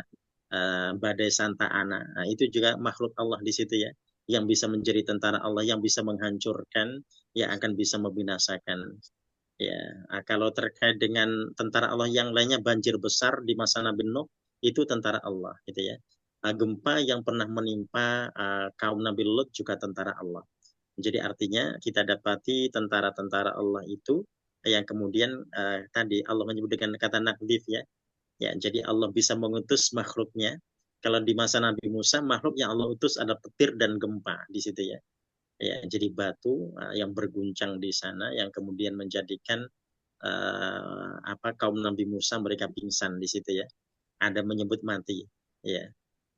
badai Santa Ana. Nah, itu juga makhluk Allah di situ, ya, yang bisa menjadi tentara Allah, yang bisa menghancurkan, yang akan bisa membinasakan. Ya, kalau terkait dengan tentara Allah yang lainnya, banjir besar di masa Nabi Nuh itu tentara Allah, gitu ya. Gempa yang pernah menimpa kaum Nabi Lut juga tentara Allah. Jadi artinya kita dapati tentara-tentara Allah itu yang kemudian tadi Allah menyebut dengan kata nakdif, ya. Ya, jadi Allah bisa mengutus makhluknya. Kalau di masa Nabi Musa, makhluk yang Allah utus ada petir dan gempa di situ, ya. Ya, jadi batu yang berguncang di sana yang kemudian menjadikan kaum Nabi Musa mereka pingsan di situ, ya. Ada menyebut mati, ya.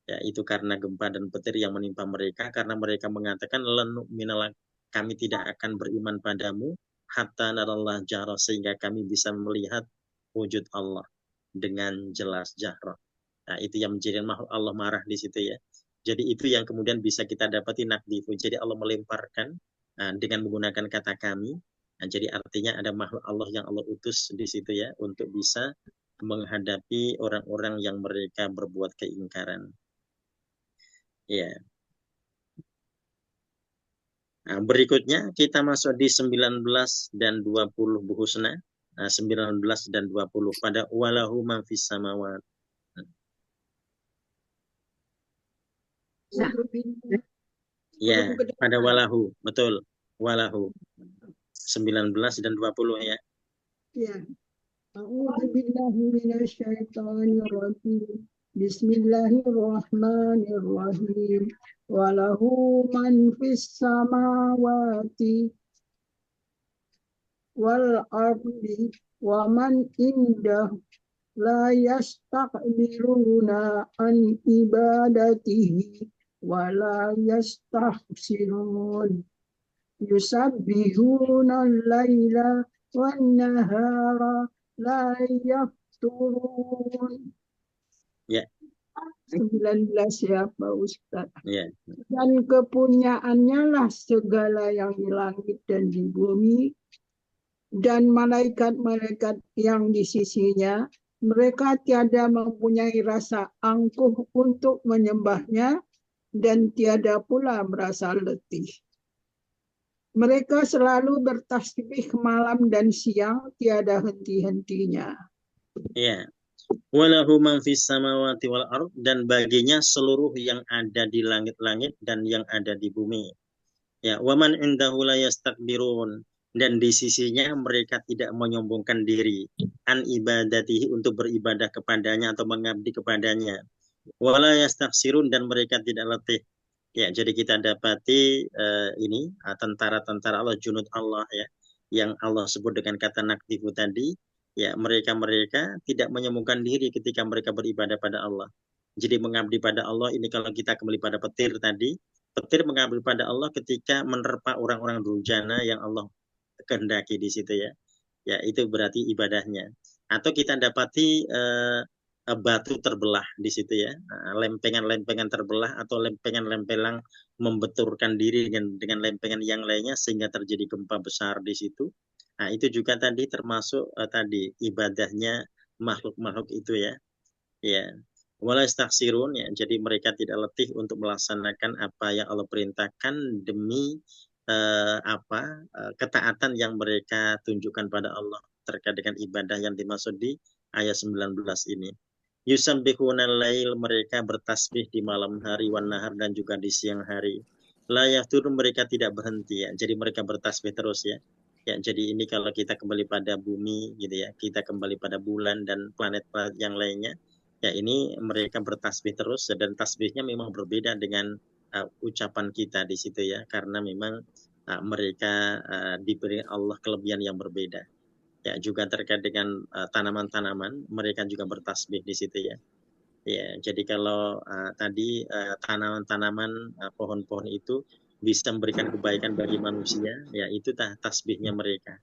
Ya, itu karena gempa dan petir yang menimpa mereka, karena mereka mengatakan kami tidak akan beriman padamu hatta narallah jahra, sehingga kami bisa melihat wujud Allah dengan jelas jahra. Nah, itu yang menjadikan makhluk Allah marah di situ, ya. Jadi itu yang kemudian bisa kita dapati nakdifu. Jadi Allah melemparkan dengan menggunakan kata kami. Nah, jadi artinya ada makhluk Allah yang Allah utus di situ, ya, untuk bisa menghadapi orang-orang yang mereka berbuat keingkaran. Ya. Nah, berikutnya kita masuk di 19 dan 20 Bu Husna. 19 dan 20 pada walahu man fis samawat. Ya, pada walahu, betul. Walahu. 19 dan 20, ya. Ya. A'udzubillahi minasyaitonirrajim. Bismillahirrahmanirrahim. Walahu man fis samawati wal ardi wa man indah la yastakbiruna an ibadatihi wa la yastahsirun yusabbihuna al-laila wan nahara la yafturun. Ya. 19, ya Pak Ustaz. Ya. Dan kepunyaannya lah segala yang di langit dan di bumi, dan malaikat-malaikat yang di sisinya. Mereka tiada mempunyai rasa angkuh untuk menyembahnya, dan tiada pula merasa letih. Mereka selalu bertasbih malam dan siang, tiada henti-hentinya. Ya. Walahu man fis samawati wal ard, dan baginya seluruh yang ada di langit-langit dan yang ada di bumi. Ya, wa man indahu la yastakbirun, dan di sisinya mereka tidak menyombongkan diri an ibadatihi, untuk beribadah kepadanya atau mengabdi kepadanya. Wala yastaksirun, dan mereka tidak letih. Ya, jadi kita dapati ini tentara-tentara Allah, junud Allah, ya, yang Allah sebut dengan kata nakdifu tadi. Ya, mereka tidak menyombongkan diri ketika mereka beribadah pada Allah. Jadi mengabdi pada Allah ini, kalau kita kembali pada petir tadi, petir mengabdi pada Allah ketika menerpa orang-orang durjana yang Allah kehendaki di situ, ya. Ya, itu berarti ibadahnya. Atau kita dapati batu terbelah di situ, ya. Lempengan-lempengan terbelah atau lempengan-lempengan membenturkan diri dengan lempengan yang lainnya sehingga terjadi gempa besar di situ. Nah, itu juga tadi termasuk tadi ibadahnya makhluk-makhluk itu, ya. Ya. Wala yastaksirun, ya. Jadi mereka tidak letih untuk melaksanakan apa yang Allah perintahkan demi ketaatan yang mereka tunjukkan pada Allah terkait dengan ibadah yang dimaksud di ayat 19 ini. Yusabbihuna lail, mereka bertasbih di malam hari, wan nahar, dan juga di siang hari. La yafturun, mereka tidak berhenti ya. Jadi mereka bertasbih terus ya. Ya, jadi ini kalau kita kembali pada bumi gitu ya, kita kembali pada bulan dan planet-planet yang lainnya, ya ini mereka bertasbih terus dan tasbihnya memang berbeda dengan ucapan kita di situ ya, karena memang mereka diberi Allah kelebihan yang berbeda. Ya, juga terkait dengan tanaman-tanaman, mereka juga bertasbih di situ ya. Ya, jadi kalau tadi tanaman-tanaman, pohon-pohon itu bisa memberikan kebaikan bagi manusia, ya itu tasbihnya mereka.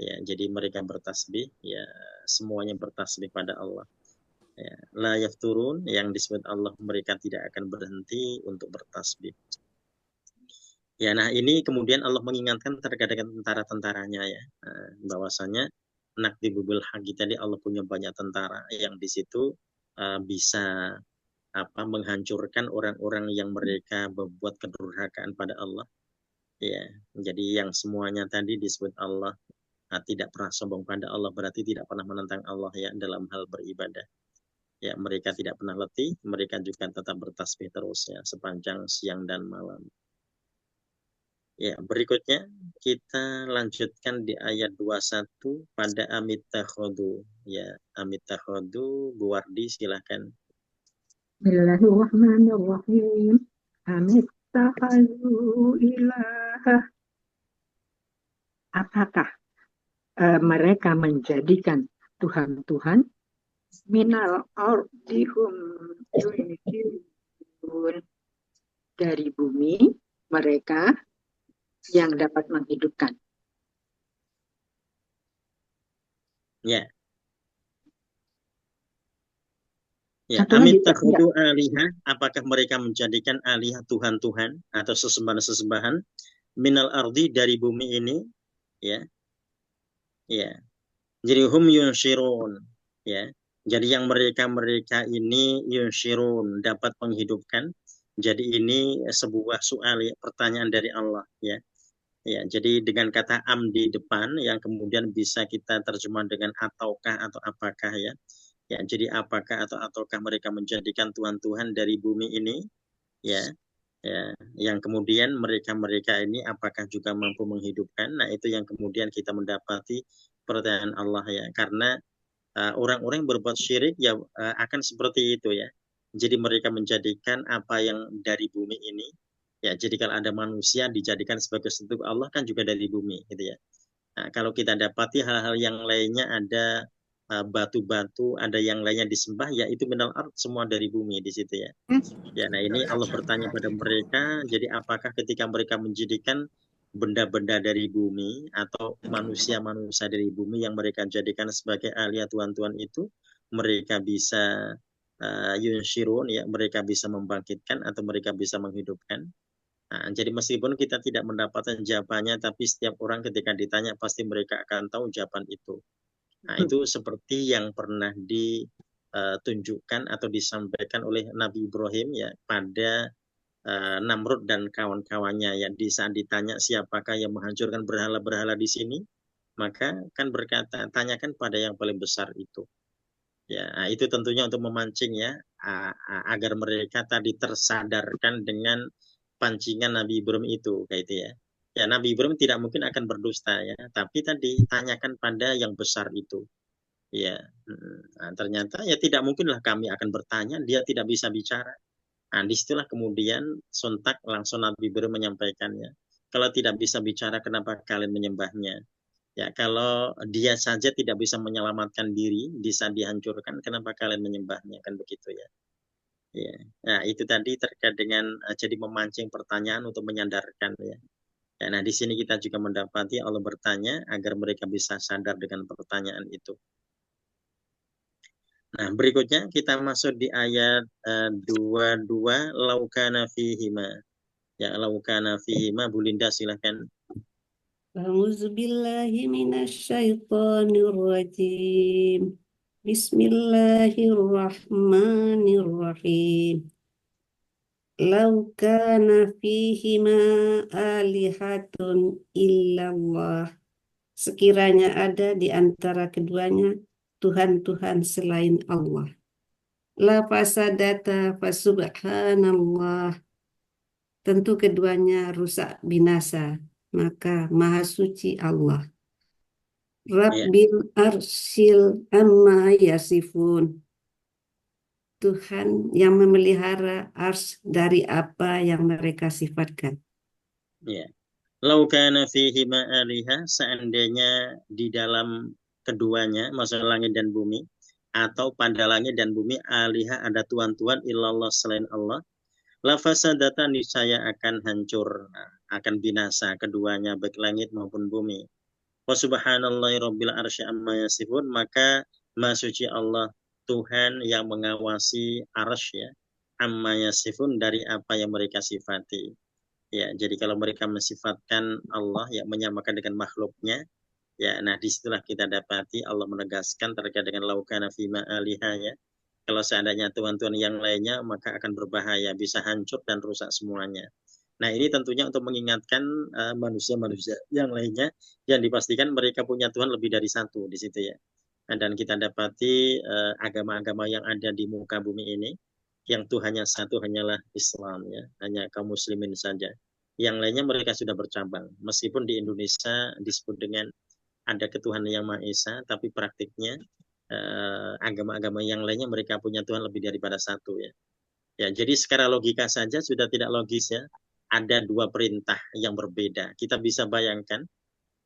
Ya, jadi mereka bertasbih, ya semuanya bertasbih pada Allah. Ya, la yafturun, yang disebut Allah, mereka tidak akan berhenti untuk bertasbih. Ya, nah ini kemudian Allah mengingatkan terkait dengan tentara-tentaranya ya, bahwasanya nakdibul haqi, tadi Allah punya banyak tentara yang di situ bisa menghancurkan orang-orang yang mereka berbuat kedurhakaan pada Allah. Ya, jadi yang semuanya tadi disebut Allah tidak pernah sombong pada Allah, berarti tidak pernah menentang Allah ya dalam hal beribadah. Ya, mereka tidak pernah letih, mereka juga tetap bertasbih terus ya sepanjang siang dan malam. Ya, berikutnya kita lanjutkan di ayat 21 pada amitakhodu. Ya, amitakhodu, Bu Wardi silahkan. Bismillahirrahmanirrahim. Amittakhadhu ilaha. Apakah mereka menjadikan Tuhan-Tuhan minal ardihum yunsirun, dari bumi mereka yang dapat menghidupkan. Ya. Ya, Satu lagi, amitakhudu alihah, apakah mereka menjadikan alihah Tuhan-Tuhan atau sesembahan-sesembahan minal ardi, dari bumi ini, ya. Ya. Jadi hum yunshirun, ya. Jadi yang mereka ini yunshirun, dapat menghidupkan. Jadi ini sebuah soal, pertanyaan dari Allah, ya. Ya, jadi dengan kata am di depan yang kemudian bisa kita terjemah dengan ataukah atau apakah ya. Ya, jadi apakah atau ataukah mereka menjadikan Tuhan-Tuhan dari bumi ini, ya, ya, yang kemudian mereka ini apakah juga mampu menghidupkan? Nah, itu yang kemudian kita mendapati pertanyaan Allah ya, karena orang-orang yang berbuat syirik ya akan seperti itu ya. Jadi mereka menjadikan apa yang dari bumi ini, ya. Jadi kalau ada manusia dijadikan sebagai sekutu Allah kan juga dari bumi, gitu ya. Nah, kalau kita dapati hal-hal yang lainnya ada batu-batu, ada yang lainnya disembah, ya itu minal ard, semua dari bumi di situ ya. Ya, nah ini Allah bertanya pada mereka, jadi apakah ketika mereka menjadikan benda-benda dari bumi atau manusia-manusia dari bumi yang mereka jadikan sebagai alihah Tuhan-Tuhan itu, mereka bisa yunshirun, ya, mereka bisa membangkitkan atau mereka bisa menghidupkan. Nah, jadi meskipun kita tidak mendapatkan jawabannya, tapi setiap orang ketika ditanya pasti mereka akan tahu jawaban itu. Nah, itu seperti yang pernah ditunjukkan atau disampaikan oleh Nabi Ibrahim ya pada Namrud dan kawan-kawannya, yang di saat ditanya siapakah yang menghancurkan berhala-berhala di sini, maka kan berkata, tanyakan pada yang paling besar itu. Ya, nah, itu tentunya untuk memancing ya, agar mereka tadi tersadarkan dengan pancingan Nabi Ibrahim itu, kayak itu ya. Ya, Nabi Ibrahim tidak mungkin akan berdusta ya, tapi tadi tanyakan pada yang besar itu. Ya, nah, ternyata ya tidak mungkinlah kami akan bertanya, dia tidak bisa bicara. Nah, disitulah kemudian sontak langsung Nabi Ibrahim menyampaikannya. Kalau tidak bisa bicara, kenapa kalian menyembahnya? Ya, kalau dia saja tidak bisa menyelamatkan diri, bisa dihancurkan, kenapa kalian menyembahnya? Kan begitu ya. Ya. Nah, itu tadi terkait dengan jadi memancing pertanyaan untuk menyadarkan ya. Ya, nah, di sini kita juga mendapati Allah bertanya agar mereka bisa sadar dengan pertanyaan itu. Nah, berikutnya kita masuk di ayat 22, laukana fihima. Ya, laukana fihima, Bu Linda silahkan. A'udzubillahi minasyaitonirrajim. Bismillahirrahmanirrahim. Lau kana fihima alihatun illallah. Sekiranya ada di antara keduanya Tuhan-Tuhan selain Allah. La fasadata fasubhanallah. Tentu keduanya rusak binasa. Maka maha suci Allah. Rabbil arsyil amma yasifun. Tuhan yang memelihara ars dari apa yang mereka sifatkan. Ya. Lau kana fihi ma'aliha, seandainya di dalam keduanya, maksudnya langit dan bumi, atau pada langit dan bumi, aliha ada tuan-tuan illallah selain Allah, la fasadatan niscaya akan hancur, akan binasa keduanya, baik langit maupun bumi. Wa subhanallahi rabbil arsy amma yasifun, maka maha suci Allah, Tuhan yang mengawasi arsy ya, amma yasifun dari apa yang mereka sifati. Ya, jadi kalau mereka mensifatkan Allah, ya menyamakan dengan makhluknya, ya, nah disitulah kita dapati Allah menegaskan terkait dengan laukana fima aliha ya. Kalau seandainya tuhan-tuhan yang lainnya, maka akan berbahaya, bisa hancur dan rusak semuanya. Nah ini tentunya untuk mengingatkan manusia-manusia yang lainnya, yang dipastikan mereka punya Tuhan lebih dari satu di situ ya. Nah, dan kita dapati agama-agama yang ada di muka bumi ini, yang Tuhannya satu hanyalah Islam ya, hanya kaum muslimin saja. Yang lainnya mereka sudah bercabang. Meskipun di Indonesia disebut dengan ada ketuhanan yang Maha Esa, tapi praktiknya agama-agama yang lainnya mereka punya Tuhan lebih daripada satu ya. Ya, jadi secara logika saja sudah tidak logis ya. Ada dua perintah yang berbeda. Kita bisa bayangkan,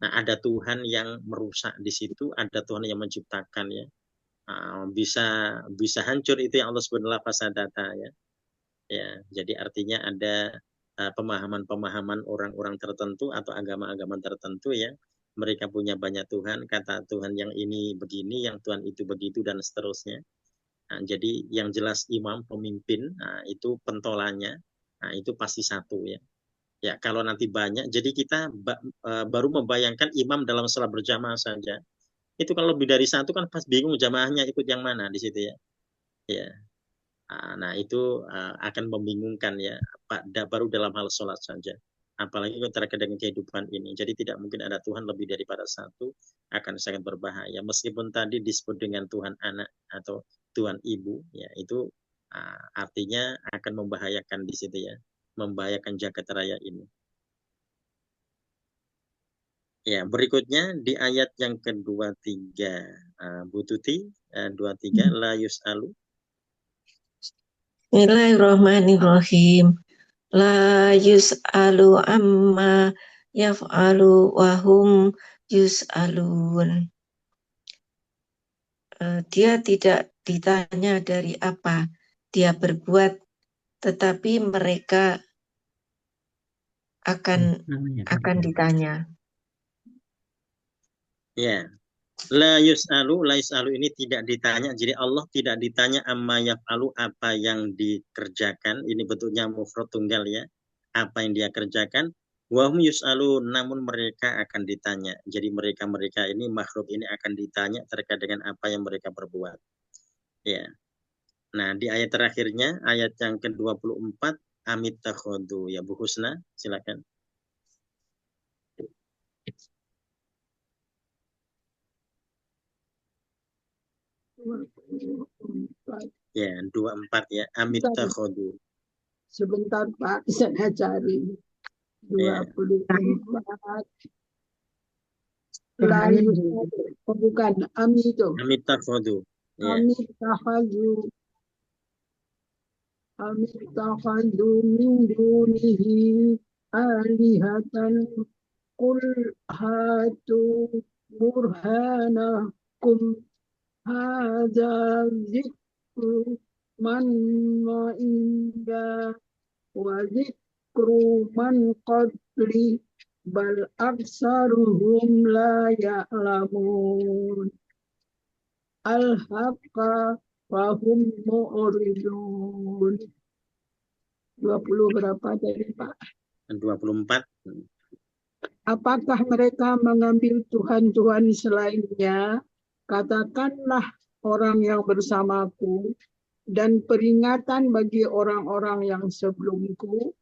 nah ada Tuhan yang merusak di situ, ada Tuhan yang menciptakan ya. Bisa hancur itu yang Allah sebutlah fasadata ya. Ya, jadi artinya ada pemahaman-pemahaman orang-orang tertentu atau agama-agama tertentu ya. Mereka punya banyak Tuhan, kata Tuhan yang ini begini, yang Tuhan itu begitu dan seterusnya. Nah, jadi yang jelas imam pemimpin itu pentolannya, nah itu pasti satu ya. Ya kalau nanti banyak, jadi kita baru membayangkan imam dalam salat berjamaah saja. Itu kalau lebih dari satu kan pas bingung jamaahnya ikut yang mana di situ ya. Ya. Nah itu akan membingungkan ya, baru dalam hal sholat saja. Apalagi terkait dengan kehidupan ini. Jadi tidak mungkin ada Tuhan lebih daripada satu, akan sangat berbahaya. Meskipun tadi disebut dengan Tuhan anak atau Tuhan ibu, ya itu artinya akan membahayakan di situ ya, membahayakan jagat raya ini. Ya, berikutnya di ayat yang ke-23, Bu Tuti, 23, la yus'alu. Bismillahirrahmanirrahim. La yus'alu amma yaf'alu wa hum yus'alun. Dia tidak ditanya dari apa dia berbuat, tetapi mereka akan ditanya. Ya, la yus'alu ini tidak ditanya. Jadi Allah tidak ditanya amma yaf'alu, apa yang dikerjakan. Ini bentuknya mufrad tunggal ya. Apa yang dia kerjakan. Wa hum yus'alu, namun mereka akan ditanya. Jadi mereka ini, makhluk ini akan ditanya terkait dengan apa yang mereka perbuat. Ya. Nah, di ayat terakhirnya, ayat yang ke-24, amit takhodu. Ya, Bu Husna, silakan. Ya, 24 ya, amit takhodu. Sebentar Pak, saya cari. 24. Lalu, bukan ami itu. Amit takhodu. Ya. Amit takhadu min dunihi alihatan qul hatu burhanakum hadza zikru man inda wa zikru man qabli bal aksaruhum la ya'lamun al-haqqa fahum mu'ridun. 20 berapa tadi Pak? 24. Apakah mereka mengambil Tuhan-Tuhan selainnya? Katakanlah orang yang bersamaku, dan peringatan bagi orang-orang yang sebelumku.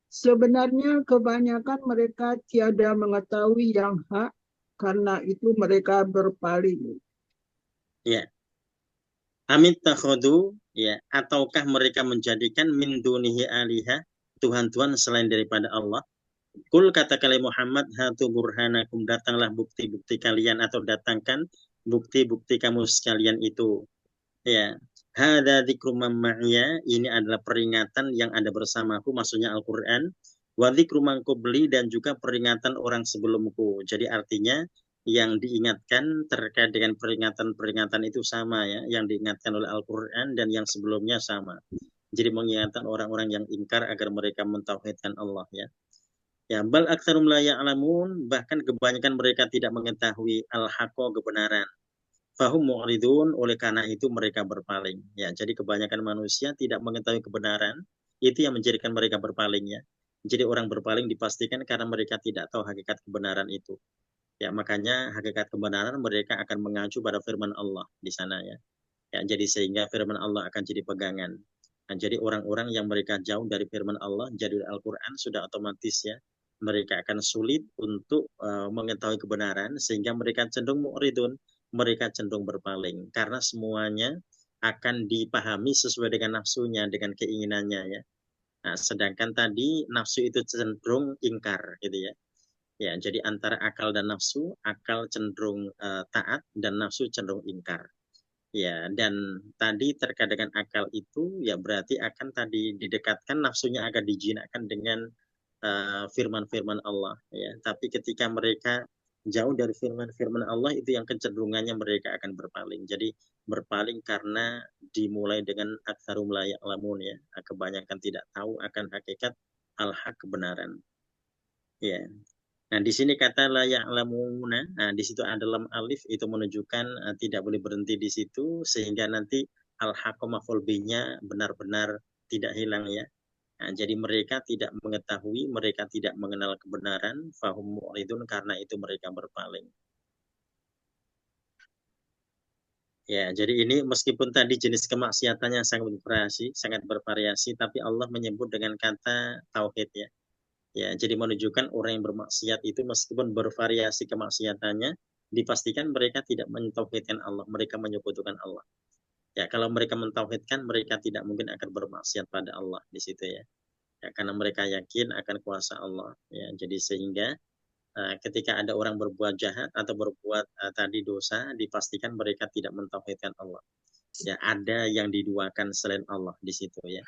Sebenarnya kebanyakan mereka tiada mengetahui yang hak, karena itu mereka berpaling. Ya, amit takhudu, ya, ataukah mereka menjadikan min dunihi aliha, Tuhan-Tuhan selain daripada Allah. Kul katakanlah Muhammad, hatu burhanakum, datanglah bukti-bukti kalian atau datangkan bukti-bukti kamu sekalian itu. Ya, hada dzikru man ma'iya, ini adalah peringatan yang ada bersamaku, maksudnya Al-Qur'an. Wa dzikru man qabli, dan juga peringatan orang sebelumku. Jadi artinya yang diingatkan terkait dengan peringatan-peringatan itu sama ya, yang diingatkan oleh Al-Qur'an dan yang sebelumnya sama. Jadi mengingatkan orang-orang yang ingkar agar mereka mentauhidkan Allah ya. Ya, bal aktsarum la ya'lamun, bahkan kebanyakan mereka tidak mengetahui al-haqqa, kebenaran. Fahum mu'ridun, oleh karena itu mereka berpaling. Ya, jadi kebanyakan manusia tidak mengetahui kebenaran, itu yang menjadikan mereka berpaling ya. Jadi orang berpaling dipastikan karena mereka tidak tahu hakikat kebenaran itu. Ya, makanya hakikat kebenaran mereka akan mengacu pada firman Allah di sana ya. Ya, jadi sehingga firman Allah akan jadi pegangan. Nah, jadi orang-orang yang mereka jauh dari firman Allah, jadi Al-Qur'an, sudah otomatis ya mereka akan sulit untuk mengetahui kebenaran, sehingga mereka cenderung mu'ridun, mereka cenderung berpaling karena semuanya akan dipahami sesuai dengan nafsunya, dengan keinginannya ya. Nah, sedangkan tadi nafsu itu cenderung ingkar gitu ya. Ya, jadi antara akal dan nafsu, akal cenderung taat dan nafsu cenderung ingkar. Ya, dan tadi terkait dengan akal itu ya berarti akan tadi didekatkan, nafsunya akan dijinakkan dengan firman-firman Allah ya. Tapi ketika mereka jauh dari firman-firman Allah, itu yang kecenderungannya mereka akan berpaling. Jadi berpaling karena dimulai dengan aktsarum la ya'lamun ya, kebanyakan tidak tahu akan hakikat al-haq, kebenaran. Ya. Nah, di sini kata la ya'lamuna, nah di situ ada lam alif, itu menunjukkan tidak boleh berhenti di situ, sehingga nanti al-haqqo maf'ul bih-nya benar-benar tidak hilang ya. Nah, jadi mereka tidak mengetahui, mereka tidak mengenal kebenaran, fahum mu'ridun, karena itu mereka berpaling. Ya, jadi ini meskipun tadi jenis kemaksiatannya sangat bervariasi, tapi Allah menyebut dengan kata tauhid ya. Ya, jadi menunjukkan orang yang bermaksiat itu meskipun bervariasi kemaksiatannya, dipastikan mereka tidak mentauhidkan Allah, mereka menyekutukan Allah. Ya, kalau mereka mentauhidkan, mereka tidak mungkin akan bermaksiat pada Allah di situ ya. Ya, karena mereka yakin akan kuasa Allah ya. Jadi sehingga ketika ada orang berbuat jahat atau berbuat tadi dosa, dipastikan mereka tidak mentauhidkan Allah ya, ada yang diduakan selain Allah di situ ya.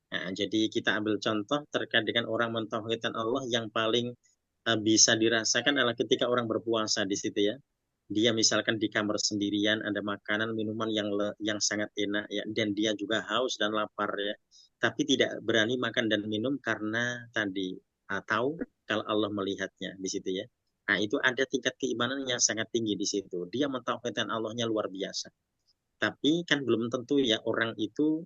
Nah, jadi kita ambil contoh terkait dengan orang mentauhidkan Allah, yang paling bisa dirasakan adalah ketika orang berpuasa di situ ya. Dia misalkan di kamar sendirian, ada makanan minuman yang sangat enak ya, dan dia juga haus dan lapar ya, tapi tidak berani makan dan minum karena tadi tahu kalau Allah melihatnya di situ ya. Nah, itu ada tingkat keimanan yang sangat tinggi di situ. Dia mentauhidkan Allahnya luar biasa. Tapi kan belum tentu ya orang itu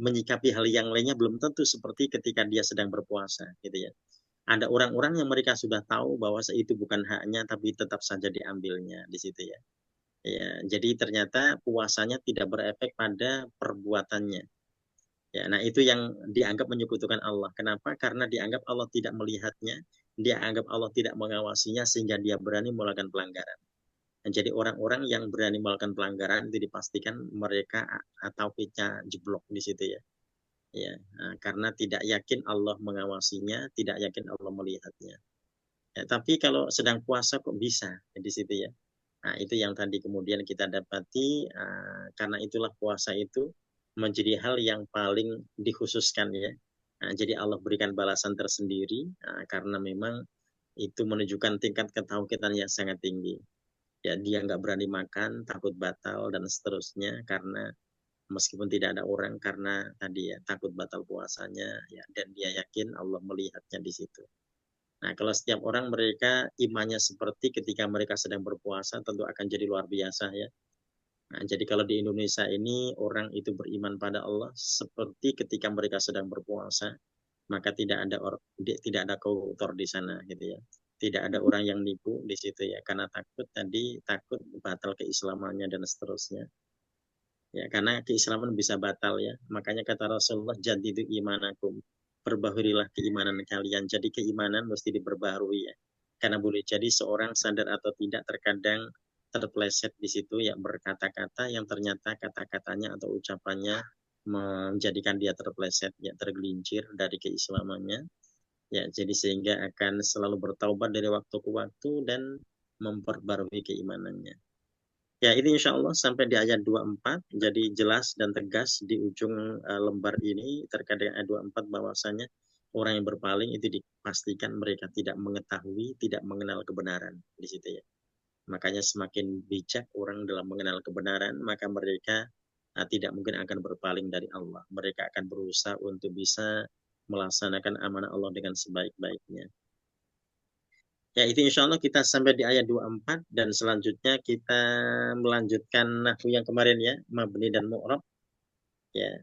menyikapi hal yang lainnya belum tentu seperti ketika dia sedang berpuasa gitu ya. Ada orang-orang yang mereka sudah tahu bahwa itu bukan haknya, tapi tetap saja diambilnya di situ ya. Ya, jadi ternyata puasanya tidak berefek pada perbuatannya. Ya, nah itu yang dianggap menyekutukan Allah. Kenapa? Karena dianggap Allah tidak melihatnya, dianggap Allah tidak mengawasinya, sehingga dia berani melakukan pelanggaran. Nah, jadi orang-orang yang berani melakukan pelanggaran itu dipastikan mereka tauhidnya jeblok di situ ya. Ya, nah, karena tidak yakin Allah mengawasinya, tidak yakin Allah melihatnya. Ya, tapi kalau sedang puasa kok bisa di situ ya. Nah, itu yang tadi kemudian kita dapati, karena itulah puasa itu menjadi hal yang paling dikhususkan ya. Nah, jadi Allah berikan balasan tersendiri karena memang itu menunjukkan tingkat ketauhidan yang sangat tinggi. Ya, dia nggak berani makan, takut batal dan seterusnya karena meskipun tidak ada orang, karena tadi ya takut batal puasanya ya, dan dia yakin Allah melihatnya di situ. Nah, kalau setiap orang mereka imannya seperti ketika mereka sedang berpuasa, tentu akan jadi luar biasa ya. Nah, jadi kalau di Indonesia ini orang itu beriman pada Allah seperti ketika mereka sedang berpuasa, maka tidak ada koruptor di sana gitu ya. Tidak ada orang yang nipu di situ ya, karena takut batal keislamannya dan seterusnya. Ya, karena keislaman bisa batal ya. Makanya kata Rasulullah, jadidu imanakum. Perbaharilah keimanan kalian. Jadi keimanan mesti diperbaharui ya. Karena boleh jadi seorang sadar atau tidak terkadang terpleset di situ ya berkata-kata yang ternyata kata-katanya atau ucapannya menjadikan dia terpleset ya tergelincir dari keislamannya. Ya, jadi sehingga akan selalu bertaubat dari waktu ke waktu dan memperbarui keimanannya. Ya, ini insya Allah sampai di ayat 24, jadi jelas dan tegas di ujung lembar ini terkait dengan ayat 24 bahwasanya orang yang berpaling itu dipastikan mereka tidak mengetahui, tidak mengenal kebenaran di situ ya. Makanya semakin bijak orang dalam mengenal kebenaran, maka mereka tidak mungkin akan berpaling dari Allah. Mereka akan berusaha untuk bisa melaksanakan amanah Allah dengan sebaik-baiknya. Ya, itu insya Allah kita sampai di ayat 24 dan selanjutnya kita melanjutkan nahwu yang kemarin ya, mabni dan mu'rab. Ya.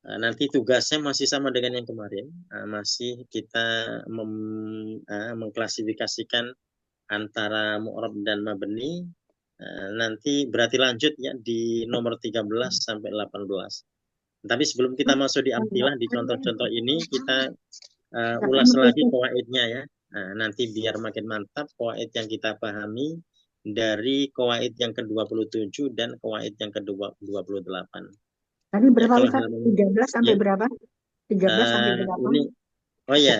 Nanti tugasnya masih sama dengan yang kemarin. Masih kita mengklasifikasikan antara mu'rab dan mabni. Nanti berarti lanjut ya di nomor 13 sampai 18. Tapi sebelum kita masuk di amtilah di contoh-contoh ini kita ulas lagi qawaidnya ya. Nah, nanti biar makin mantap qawaid yang kita pahami dari qawaid yang ke-27 dan qawaid yang ke-28. Tadi berapa Ya, Ustaz? 13 sampai ya, berapa? 13 sampai berapa? Ini, oh ya,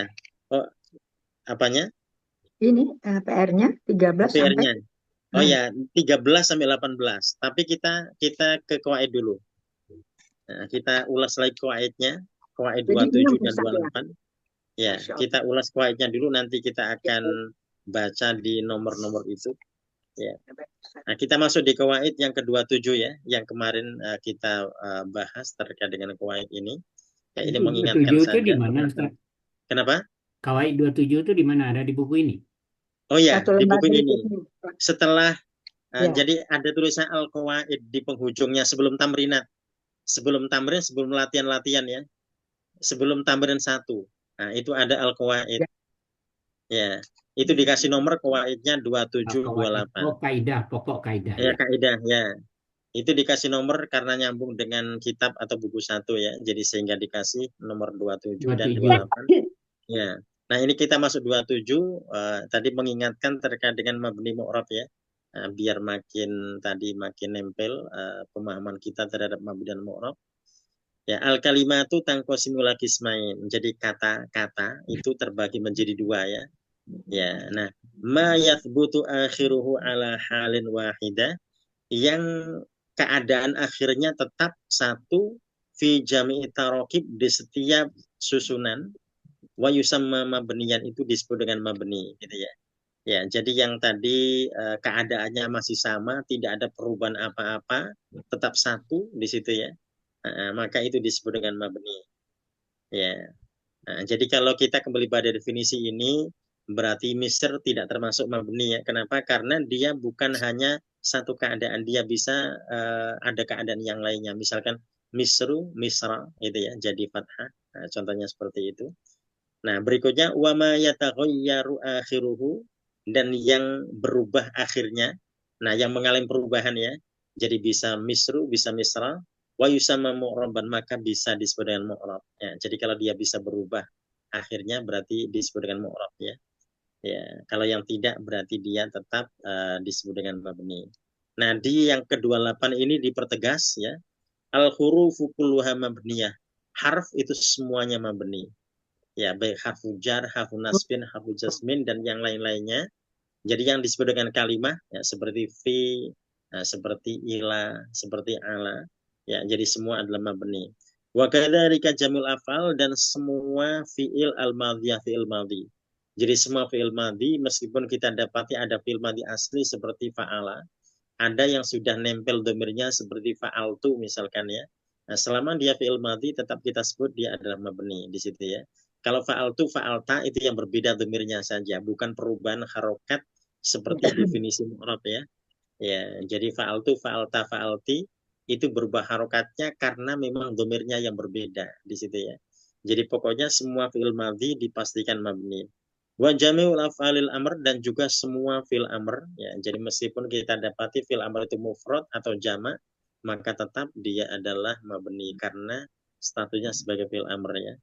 oh apanya? Ini PR-nya 13 sampai. PR-nya. Oh ya, 13 sampai 18. Tapi kita ke qawaid dulu. Nah, kita ulas lagi qawaidnya, qawaid 27 dan 28. Ya, kita ulas qawaidnya dulu, nanti kita akan baca di nomor-nomor itu. Ya. Nah, kita masuk di qawaid yang ke-27 ya, yang kemarin kita bahas terkait dengan qawaid ini. Ya, ini mengingatkan 27 saja. itu di mana, Ustaz? Kenapa? Qawaid 27 itu di mana? Ada di buku ini? Oh ya, di buku ini. ini. Setelah Ya. jadi ada tulisan al-qawaid di penghujungnya sebelum tamrinat. Sebelum tamrin, sebelum latihan-latihan ya. Sebelum tamrin 1. Nah, itu ada al-qawaid. Ya, itu dikasih nomor qawaidnya 27, 28. Oh, kaidah, pokok kaidah. Ya, kaidah ya. Itu dikasih nomor karena nyambung dengan kitab atau buku 1 ya. Jadi sehingga dikasih nomor 27 dan 28. Ya. Nah, ini kita masuk 27 tadi mengingatkan terkait dengan mabni mu'rab ya. Biar makin nempel pemahaman kita terhadap mabni dan mu'rab. Ya, al-kalimatu tanqasimu ila qismain. Jadi kata-kata itu terbagi menjadi 2 ya. Ya, nah, ma yathbutu akhiruhu ala halin wahidah, yang keadaan akhirnya tetap satu fi jami'i tarokib di setiap susunan, wa yusamma mabniyan itu disebut dengan mabni gitu ya. Ya, jadi yang tadi keadaannya masih sama, tidak ada perubahan apa-apa, tetap satu di situ ya. Maka itu disebut dengan mabni. Ya. Nah, jadi kalau kita kembali pada definisi ini, berarti Misr tidak termasuk mabni ya. Kenapa? Karena dia bukan hanya satu keadaan, dia bisa ada keadaan yang lainnya. Misalkan Misru, Misra gitu ya, jadi fathah. Nah, contohnya seperti itu. Nah, berikutnya wa ma yataghayyaru akhiruhu, dan yang berubah akhirnya. Nah, yang mengalami perubahan ya. Jadi bisa Misru, bisa Misra, wa yusamma mu'raban, maka bisa disebut dengan mu'rab. Ya, jadi kalau dia bisa berubah akhirnya berarti disebut dengan mu'rab ya. Ya, kalau yang tidak berarti dia tetap disebut dengan mabni. Nah, di yang ke-28 ini dipertegas ya. Al-hurufu kulluha mabniyah. Harf itu semuanya mabni. Ya, baik harfu jar, harfu nasbin, harfu jasmin dan yang lain-lainnya. Jadi yang disebut dengan kalimah ya seperti fi, seperti ila, seperti ala. Ya, jadi semua adalah mabni. Wa kadzalika jamul afal, dan semua fiil al-madhiyah fiil madhi. Jadi semua fiil madhi meskipun kita dapati ada fiil madhi asli seperti fa'ala, ada yang sudah nempel domirnya seperti fa'altu misalkan ya. Nah, selama dia fiil madhi tetap kita sebut dia adalah mabni di situ ya. Kalau fa'altu, fa'alta itu yang berbeda domirnya saja, bukan perubahan harokat seperti definisi mu'rab ya. Ya, jadi fa'altu, fa'alta, fa'alti itu berubah harokatnya karena memang domirnya yang berbeda di situ ya. Jadi pokoknya semua fi'il madhi dipastikan mabni. Wa jami'ul af'alil amr, dan juga semua fi'il amr ya. Jadi meskipun kita dapati fi'il amr itu mufrad atau jamak, maka tetap dia adalah mabni karena statusnya sebagai fi'il amr ya.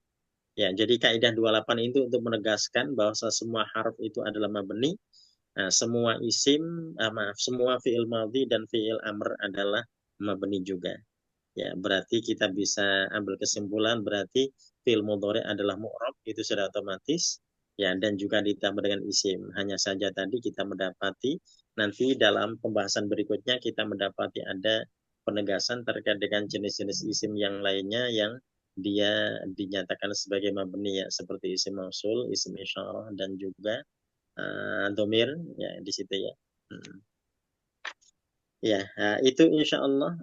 Ya, jadi kaidah 28 itu untuk menegaskan bahwa semua harf itu adalah mabni. Nah, semua isim, semua fi'il madhi dan fi'il amr adalah mabni juga. Ya, berarti kita bisa ambil kesimpulan berarti fi'il mudhari adalah mu'rab, itu sudah otomatis. Ya, dan juga ditambah dengan isim. Hanya saja tadi kita mendapati nanti dalam pembahasan berikutnya kita mendapati ada penegasan terkait dengan jenis-jenis isim yang lainnya yang dia dinyatakan sebagai mabni ya, seperti isim mausul, isim isyarah dan juga domir ya di situ ya. Ya, itu insya Allah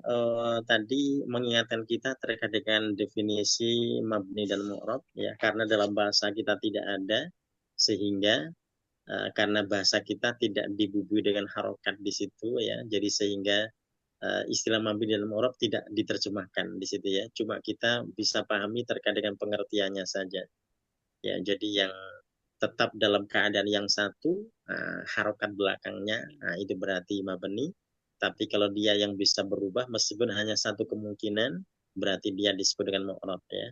tadi mengingatkan kita terkait dengan definisi mabni dan mu'rab ya, karena dalam bahasa kita tidak ada, sehingga karena bahasa kita tidak dibubui dengan harokat di situ ya, jadi sehingga istilah mabni dan mu'rab tidak diterjemahkan di situ ya, cuma kita bisa pahami terkait dengan pengertiannya saja ya. Jadi yang tetap dalam keadaan yang satu, harokat belakangnya, itu berarti mabni. Tapi kalau dia yang bisa berubah meskipun hanya satu kemungkinan, berarti dia disebut dengan mu'rab ya.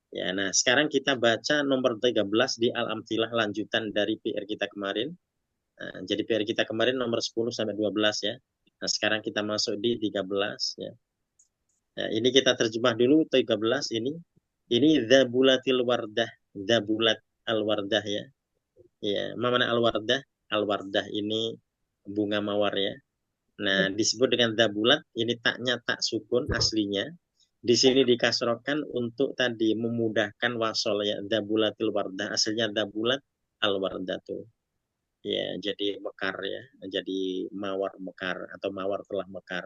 Ya, nah sekarang kita baca nomor 13 di Al-Amthilah lanjutan dari PR kita kemarin. Jadi PR kita kemarin nomor 10 sampai 12 ya. Nah, sekarang kita masuk di 13 ya. Nah, ini kita terjemah dulu 13 ini. Ini dzabulatil wardah, dzabulat al-wardah ya. Ya, mana al-wardah? Al-wardah ini bunga mawar ya. Nah, disebut dengan dabulat, ini taknya tak sukun aslinya. Di sini dikasrokan untuk tadi memudahkan wasol ya, dabulatil wardah. Aslinya dabulat al-wardatu. Ya, jadi mekar ya, jadi mawar mekar atau mawar telah mekar.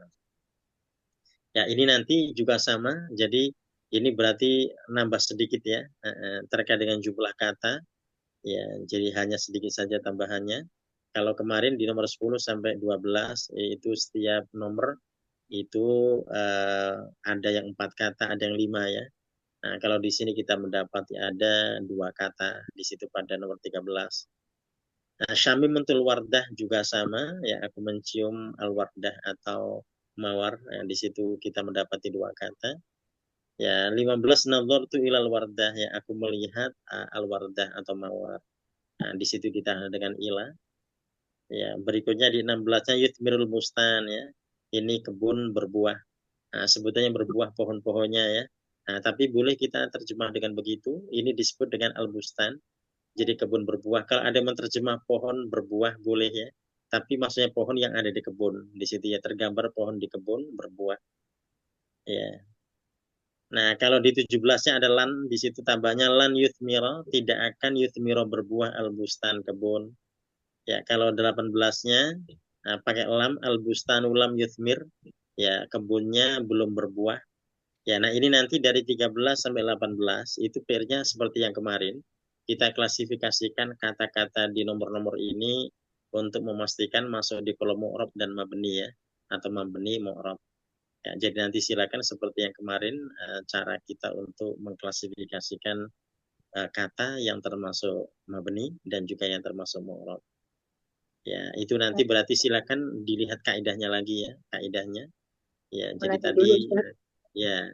Ya, ini nanti juga sama. Jadi ini berarti nambah sedikit ya, terkait dengan jumlah kata. Ya, jadi hanya sedikit saja tambahannya. Kalau kemarin di nomor 10 sampai 12 itu setiap nomor itu ada yang 4 kata, ada yang 5 ya. Nah, kalau di sini kita mendapati ada 2 kata di situ pada nomor 13. Nah, syamimuntul wardah juga sama ya, aku mencium al-wardah atau mawar. Nah, di situ kita mendapati 2 kata. Ya, 15 nazartu ilal wardah ya, aku melihat al-wardah atau mawar. Nah, di situ kita dengan ila. Ya, berikutnya di 16-nya yuthmirul bustan ya. Ini kebun berbuah. Nah, sebetulnya berbuah pohon-pohonnya ya. Nah, tapi boleh kita terjemah dengan begitu. Ini disebut dengan al-bustan. Jadi kebun berbuah. Kalau ada yang menerjemah pohon berbuah boleh ya. Tapi maksudnya pohon yang ada di kebun. Di situ ya tergambar pohon di kebun berbuah. Ya. Nah, kalau di 17-nya ada lan, di situ tambahnya lan yuthmiro, tidak akan yuthmiro berbuah al-bustan kebun. Ya, kalau 18-nya pakai lam al-bustanu lam yuthmir, ya kebunnya belum berbuah. Ya, nah ini nanti dari 13 sampai 18 itu PR-nya seperti yang kemarin. Kita klasifikasikan kata-kata di nomor-nomor ini untuk memastikan masuk di kolom mu'rab dan mabni ya, atau mabni mu'rab. Ya, jadi nanti silakan seperti yang kemarin cara kita untuk mengklasifikasikan kata yang termasuk mabni dan juga yang termasuk mu'rab. Ya, itu nanti berarti silakan dilihat kaidahnya lagi ya, kaidahnya. Ya, jadi tadi ya,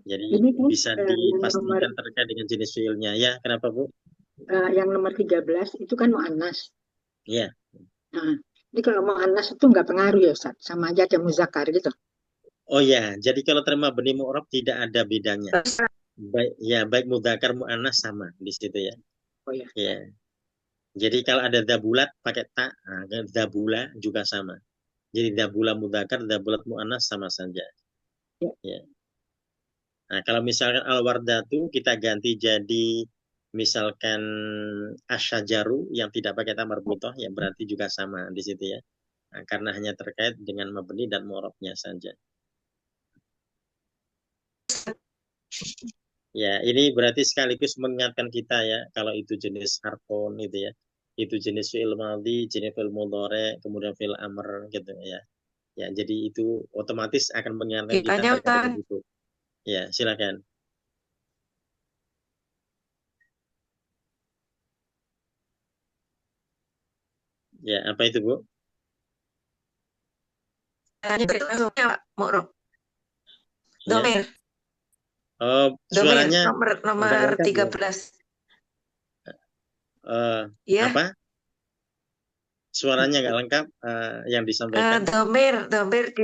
jadi Ini kan bisa dipastikan terkait dengan jenis fiilnya. Ya, kenapa Bu? Yang nomor 13 itu kan mu'annas. Ya. Nah, jadi kalau mu'annas itu nggak pengaruh ya Ustaz, sama aja kayak muzakkar gitu. Oh ya, jadi kalau terima benih mu'rab tidak ada bedanya. Baik ya, baik mudzakkar mu'annas sama di situ ya. Oh ya. Ya. Jadi kalau ada dabulat pakai ta, dabula juga sama. Jadi dabula mudzakkar, dabulat mu'annas sama saja. Ya. Ya. Nah, kalau misalkan al-wardatu kita ganti jadi misalkan asyajaru yang tidak pakai ta marbutah, ya berarti juga sama di situ ya. Nah, karena hanya terkait dengan mabni dan mu'rabnya saja. Ya, ini berarti sekaligus mengingatkan kita ya, kalau itu jenis harfun itu ya. Itu jenis fi'il madhi, jenis fi'il mudhari, kemudian fi'il amr gitu ya. Ya, jadi itu otomatis akan mengingatkan kita Kitanya terkait dengan Ustaz. itu. Ya, silakan. Ya, apa itu Bu? Berikut langsungnya Pak Mu'rob. Ya. Domir. Oh, Domir suaranya nomor nggak lengkap ya. 13. Ya, Ya. apa? Suaranya nggak lengkap yang disampaikan. Domir di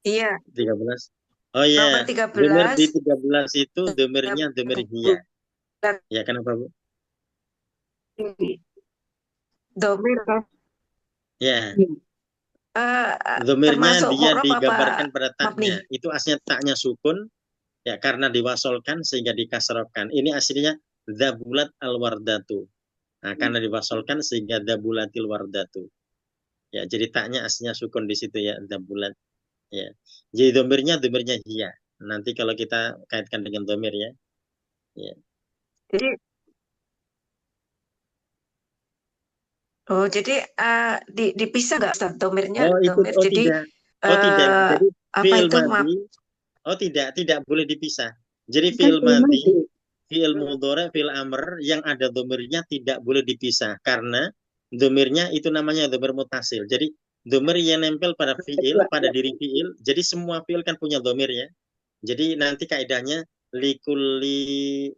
iya 13. Oh nomor ya, domir di 13. 13 itu domirnya domir hiya. Ya, kenapa Bu? Domir Ya, domirnya termasuk dia mu'rob apa digambarkan pada mabni? taknya. Itu aslinya taknya sukun, ya karena diwasolkan sehingga dikasrokan. Ini aslinya dabulat al-wardatu. Nah, karena diwasolkan sehingga dabulatil wardatu. Ya, jadi taknya aslinya sukun di situ ya, dabulat. Ya, jadi domirnya hiya. Nanti kalau kita kaitkan dengan domir ya. Ya. Jadi dipisah nggak Ustaz domirnya? Oh, Domir oh jadi tidak. Oh tidak. Jadi apa fi'il itu madhi. Oh tidak boleh dipisah. Jadi Kan fi'il madhi, mati. fi'il mudhari, fi'il amr yang ada domirnya tidak boleh dipisah karena domirnya itu namanya domir mutasil. Jadi domir yang nempel pada fi'il, pada diri fi'il. Jadi semua fi'il kan punya domir ya. Jadi nanti kaidahnya likuli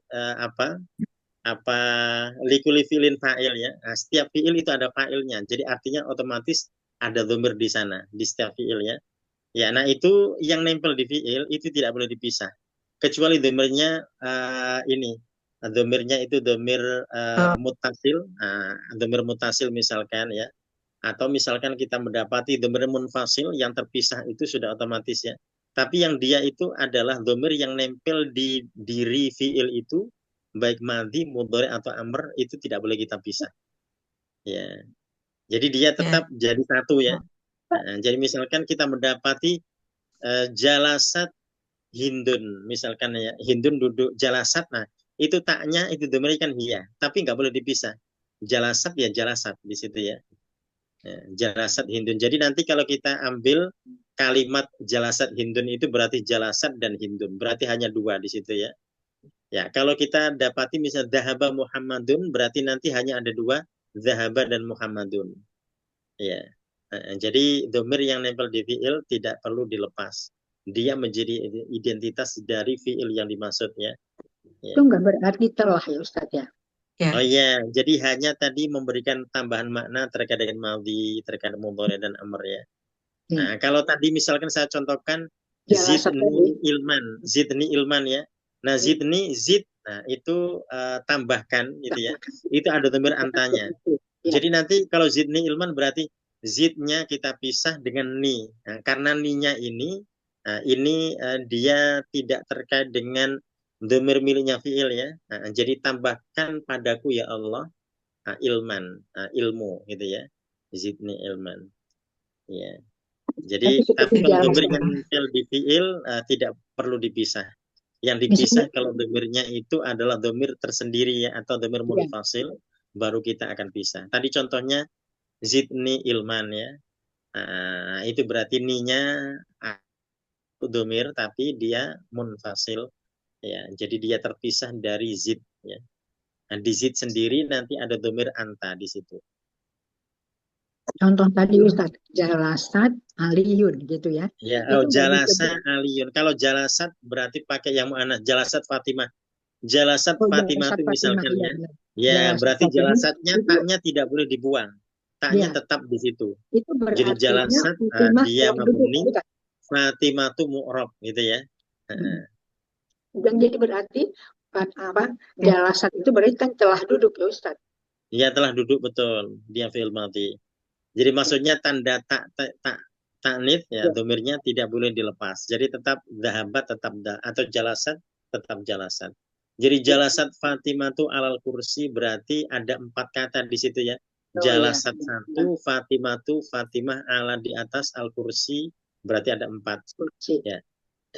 likuli fi'lin fa'il ya. Nah, setiap fi'il itu ada fa'ilnya. Jadi artinya otomatis ada domir di sana di setiap fi'il ya. Ya, nah itu yang nempel di fi'il itu tidak boleh dipisah. Kecuali domirnya ini. Domirnya itu domir mutasil. Domir mutasil misalkan ya. Atau misalkan kita mendapati domir munfasil yang terpisah itu sudah otomatis ya. Tapi yang dia itu adalah domir yang nempel di diri fi'il itu, baik madhi, mudhari atau amr, itu tidak boleh kita pisah. Ya. Jadi dia tetap jadi satu ya. Nah, jadi misalkan kita mendapati jalasat Hindun, misalkan ya, Hindun duduk jalasat, nah itu taknya itu domir kan hiya, tapi nggak boleh dipisah. Jalasat ya jalasat di situ ya. Jalasat Hindun. Jadi nanti kalau kita ambil kalimat jalasat Hindun itu berarti jalasat dan Hindun, berarti hanya dua di situ ya. Ya, kalau kita dapati misal dhahaba Muhammadun, berarti nanti hanya ada dua, dhahaba dan Muhammadun. Ya. Jadi domir yang nempel di fi'il tidak perlu dilepas. Dia menjadi identitas dari fi'il yang dimaksudnya. Ya. Itu nggak berarti telah ya Ustaz ya. Oh iya, jadi hanya tadi memberikan tambahan makna terkait dengan madhi, terkait mudhari dan amr ya. Nah, kalau tadi misalkan saya contohkan zidni ilman ya. Nah, zid, nah itu tambahkan gitu ya. Itu ada domir antanya. Jadi nanti kalau zidni ilman berarti zidnya kita pisah dengan ni. Nah, karena ninya ini dia tidak terkait dengan domir miliknya fi'il ya. Nah, jadi tambahkan padaku ya Allah ilman, ilmu gitu ya. Zidni ilman. Ya. Jadi tapi kalau domir yang nempel di fi'il tidak perlu dipisah. Yang dipisah kalau domirnya itu adalah domir tersendiri ya, atau domir munfasil, baru kita akan pisah. Tadi contohnya zidni ilman ya. Itu berarti ninya domir tapi dia munfasil ya. Jadi dia terpisah dari zid ya. Nah, di zid sendiri nanti ada domir anta di situ. Contoh tadi Ustaz, jalasat aliyun gitu ya. Ya, jalasat aliyun. Kalau jalasat berarti pakai yang mu'anats, jalasat Fatimah. Jalasat Fatimah itu misalkan ya. Ya, berarti jalasatnya taknya tidak boleh dibuang. Taknya tetap di situ. Itu berarti jadi jalasat dia mabni, Fatimah itu mu'rab gitu ya. Dan jadi berarti jalasat itu berarti kan telah duduk ya Ustaz. Iya, telah duduk betul. Dia fi'il madhi. Jadi maksudnya tanda taknits ya, domirnya tidak boleh dilepas. Jadi tetap dhahabat tetap atau jalasat tetap jalasat. Jadi jalasat Fatimah itu alal kursi berarti ada 4 kata di situ ya. Jalasat 1, Fatimah itu Fatimah ala di atas al kursi berarti ada 4. Ya.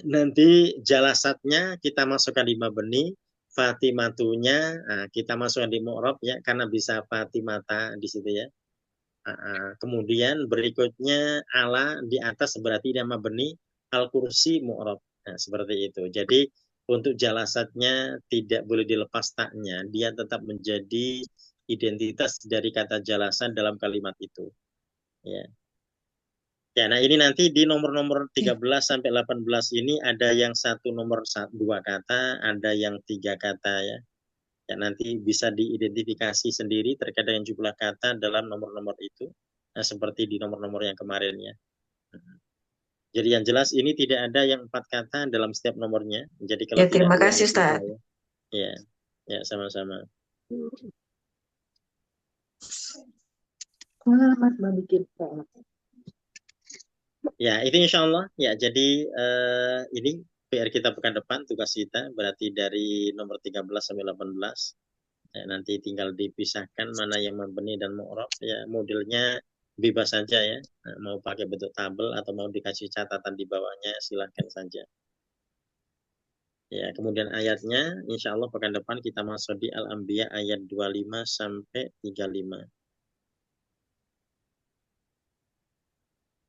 Nanti jalasatnya kita masukkan di mabni, Fatimatunya kita masukkan di mu'rab ya, karena bisa Fatimata di situ ya. Kemudian berikutnya ala di atas berarti dia mabni, al kursi mu'rab. Nah, seperti itu. Jadi untuk jalasatnya tidak boleh dilepas taknya, dia tetap menjadi identitas dari kata jalasan dalam kalimat itu. Ya. Ya, nah ini nanti di nomor-nomor 13 sampai 18 ini ada yang dua kata, ada yang 3 kata ya. Ya, nanti bisa diidentifikasi sendiri terkait dengan jumlah kata dalam nomor-nomor itu, seperti di nomor-nomor yang kemarin ya. Jadi yang jelas ini tidak ada yang 4 kata dalam setiap nomornya. Jadi kalau Ya, tidak terima 2 kasih, itu Ustaz. saya. Ya, sama-sama. Selamat bikin PR. Ya, itu insya Allah. Ya, jadi ini PR kita pekan depan, tugas kita berarti dari nomor 13 sampai 18. Ya, nanti tinggal dipisahkan mana yang mabni dan mu'rab. Ya, modelnya bebas saja ya. Nah, mau pakai bentuk tabel atau mau dikasih catatan di bawahnya, silahkan saja. Ya, kemudian ayatnya, insya Allah pekan depan kita masuk di Al-Anbiya ayat 25 sampai 35.